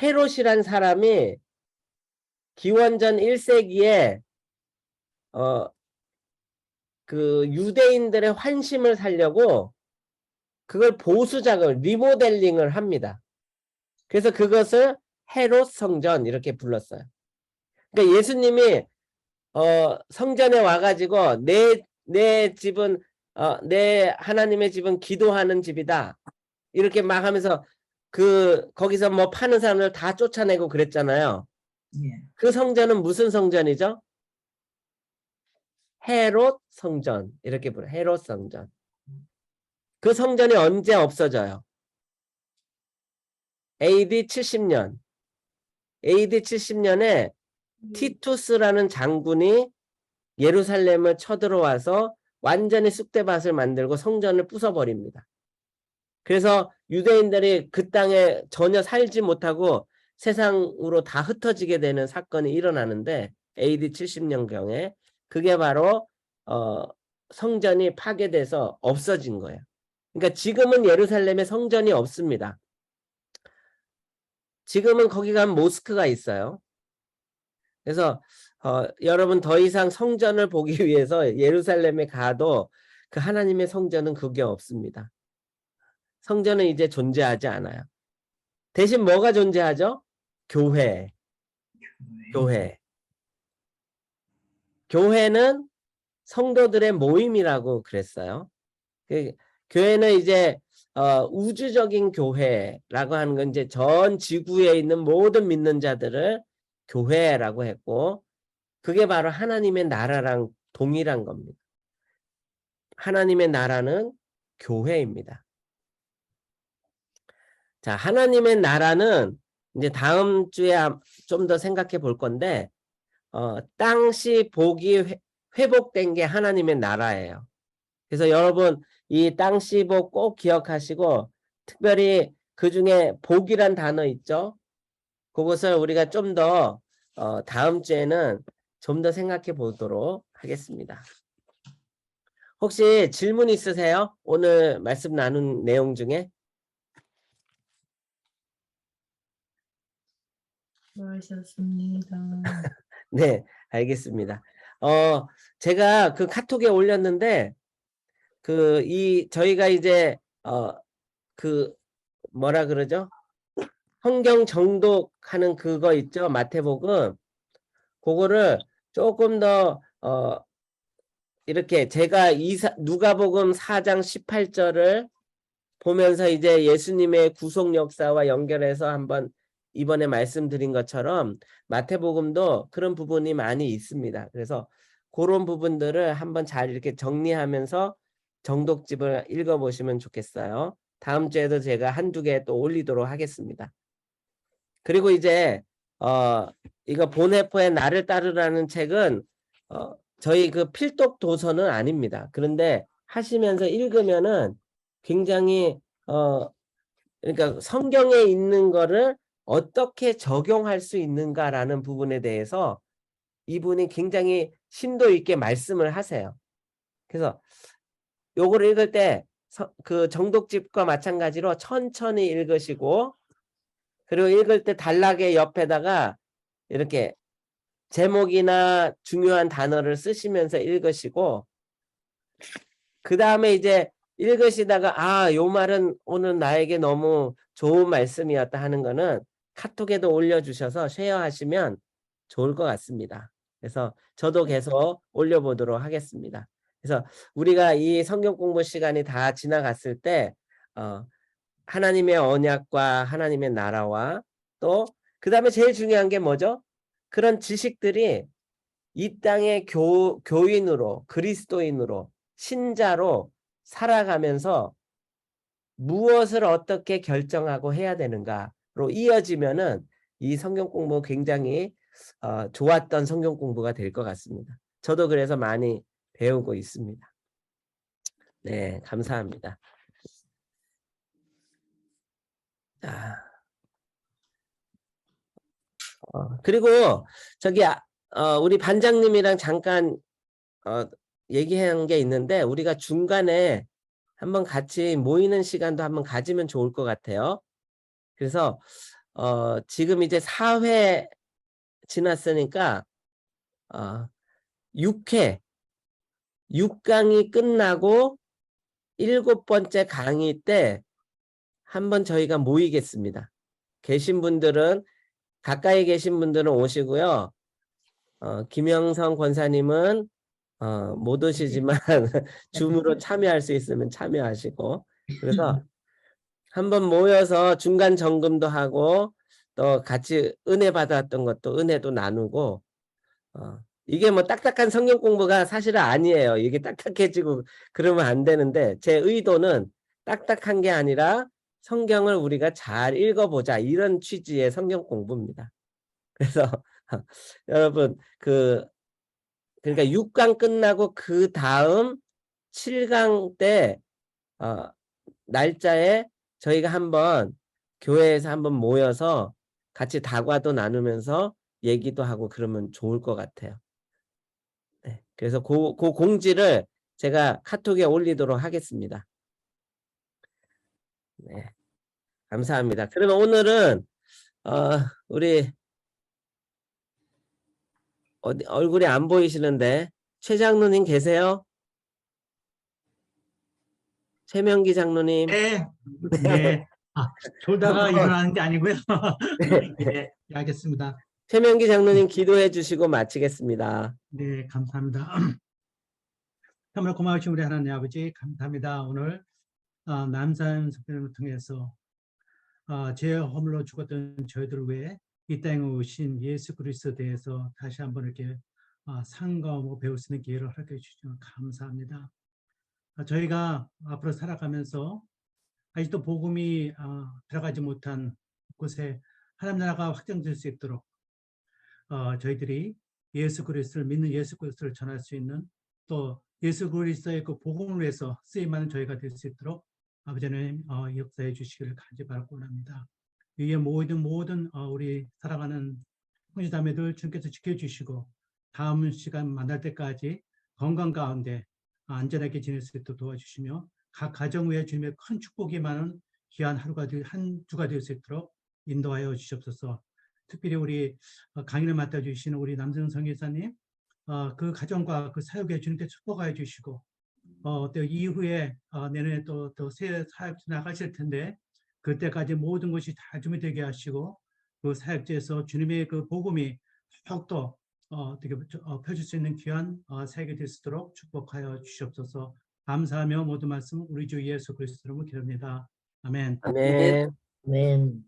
헤롯이란 사람이 기원전 1세기에 그 유대인들의 환심을 살려고 그걸 보수작을 리모델링을 합니다. 그래서 그것을 헤롯 성전 이렇게 불렀어요. 그러니까 예수님이 성전에 와가지고 내 집은 내 하나님의 집은 기도하는 집이다 이렇게 막 하면서 거기서 뭐 파는 사람들 다 쫓아내고 그랬잖아요. 예. 그 성전은 무슨 성전이죠? 헤롯 성전 이렇게 불러요. 헤롯 성전. 그 성전이 언제 없어져요? AD 70년. AD 70년에 티투스라는 장군이 예루살렘을 쳐들어와서 완전히 쑥대밭을 만들고 성전을 부숴버립니다. 그래서 유대인들이 그 땅에 전혀 살지 못하고 세상으로 다 흩어지게 되는 사건이 일어나는데 AD 70년경에 그게 바로 성전이 파괴돼서 없어진 거예요. 그러니까 지금은 예루살렘에 성전이 없습니다. 지금은 거기 가면 모스크가 있어요. 그래서 여러분 더 이상 성전을 보기 위해서 예루살렘에 가도 그 하나님의 성전은 그게 없습니다. 성전은 이제 존재하지 않아요. 대신 뭐가 존재하죠? 교회. 교회. 교회는 성도들의 모임이라고 그랬어요. 교회는 이제 우주적인 교회라고 하는 건 이제 전 지구에 있는 모든 믿는 자들을 교회라고 했고 그게 바로 하나님의 나라랑 동일한 겁니다. 하나님의 나라는 교회입니다. 자, 하나님의 나라는 이제 다음 주에 좀 더 생각해 볼 건데 땅시 복이 회복된 게 하나님의 나라예요. 그래서 여러분 이 땅시 복 꼭 기억하시고 특별히 그중에 복이란 단어 있죠? 그것을 우리가 좀 더 다음 주에는 좀 더 생각해 보도록 하겠습니다. 혹시 질문 있으세요? 오늘 말씀 나눈 내용 중에? 수고하셨습니다. 네, 알겠습니다. 제가 그 카톡에 올렸는데 저희가 이제 그 뭐라 그러죠? 성경 정독하는 그거 있죠? 마태복음. 그거를 조금 더 이렇게 제가 누가복음 4장 18절을 보면서 이제 예수님의 구속 역사와 연결해서 한번 이번에 말씀드린 것처럼 마태복음도 그런 부분이 많이 있습니다. 그래서 그런 부분들을 한번 잘 이렇게 정리하면서 정독집을 읽어보시면 좋겠어요. 다음 주에도 제가 한두 개 또 올리도록 하겠습니다. 그리고 이제 이거 보네포의 나를 따르라는 책은 저희 그 필독 도서는 아닙니다. 그런데 하시면서 읽으면은 굉장히 그러니까 성경에 있는 거를 어떻게 적용할 수 있는가라는 부분에 대해서 이분이 굉장히 심도 있게 말씀을 하세요. 그래서 요거를 읽을 때 그 정독집과 마찬가지로 천천히 읽으시고, 그리고 읽을 때 단락의 옆에다가 이렇게 제목이나 중요한 단어를 쓰시면서 읽으시고, 그 다음에 이제 읽으시다가 요 말은 오늘 나에게 너무 좋은 말씀이었다 하는 거는 카톡에도 올려주셔서 쉐어하시면 좋을 것 같습니다. 그래서 저도 계속 올려보도록 하겠습니다. 그래서 우리가 이 성경 공부 시간이 다 지나갔을 때 하나님의 언약과 하나님의 나라와 또 그 다음에 제일 중요한 게 뭐죠? 그런 지식들이 이 땅의 교인으로, 그리스도인으로, 신자로 살아가면서 무엇을 어떻게 결정하고 해야 되는가로 이어지면은 이 성경 공부 굉장히 좋았던 성경 공부가 될 것 같습니다. 저도 그래서 많이 배우고 있습니다. 네, 감사합니다. 자, 그리고 저기 우리 반장님이랑 잠깐 얘기한 게 있는데 우리가 중간에 한번 같이 모이는 시간도 한번 가지면 좋을 것 같아요. 그래서 지금 이제 4회 지났으니까 6강이 끝나고 7번째 강의 때 한번 저희가 모이겠습니다. 계신 분들은 가까이 계신 분들은 오시고요. 김영성 권사님은 못 오시지만 줌으로 참여할 수 있으면 참여하시고, 그래서 한번 모여서 중간 점검도 하고 또 같이 은혜 받았던 것도 은혜도 나누고 이게 뭐 딱딱한 성경 공부가 사실은 아니에요. 이게 딱딱해지고 그러면 안 되는데 제 의도는 딱딱한 게 아니라 성경을 우리가 잘 읽어보자 이런 취지의 성경 공부입니다. 그래서 여러분 그러니까 6강 끝나고 그 다음 7강 때 날짜에 저희가 한번 교회에서 한번 모여서 같이 다과도 나누면서 얘기도 하고 그러면 좋을 것 같아요. 네, 그래서 그 공지를 제가 카톡에 올리도록 하겠습니다. 네, 감사합니다. 그러면 오늘은 우리 얼굴이 안 보이시는데 최 장로님 계세요? 최명기 장로님. 네, 네. 졸다가 일어나는 게 아니고요. 예, 알겠습니다. 최명기 장로님 기도해 주시고 마치겠습니다. 네, 감사합니다. 정말 고마우신 우리 하나님 아버지, 감사합니다. 오늘 남산 석회를 통해서 죄 허물로 죽었던 저희들 외에 이 땅에 오신 예수 그리스도에 대해서 다시 한번 이렇게 상고하고 배울 수 있는 기회를 허락해 주시면 감사합니다. 저희가 앞으로 살아가면서 아직도 복음이 들어가지 못한 곳에 하나님 나라가 확장될 수 있도록 저희들이 예수 그리스도를 믿는 예수 그리스도를 전할 수 있는 또 예수 그리스도의 그 복음을 위해서 쓰임하는 저희가 될 수 있도록 아버지 하나님 역사해 주시기를 간절히 바라고 원합니다. 위에 모든 우리 사랑하는 형제자매들 주님께서 지켜주시고 다음 시간 만날 때까지 건강 가운데 안전하게 지낼 수 있도록 도와주시며 각 가정 위에 주님의 큰 축복이 많은 귀한 한 주가 될 수 있도록 인도하여 주시옵소서. 특별히 우리 강의를 맡아주시는 우리 남성 성교사님 그 가정과 그 사역에 주님께 축복하여 주시고 또 이후에 내년에 또 새 사역 나가실 텐데 그때까지 모든 것이 다 준비되게 하시고 그 사역지에서 주님의 그 복음이 더욱더 어떻게 펴줄 수 있는 귀한 사역이 될 수 있도록 축복하여 주시옵소서. 감사하며 모든 말씀 우리 주 예수 그리스도로 기도합니다. 아멘. 아멘. 아멘.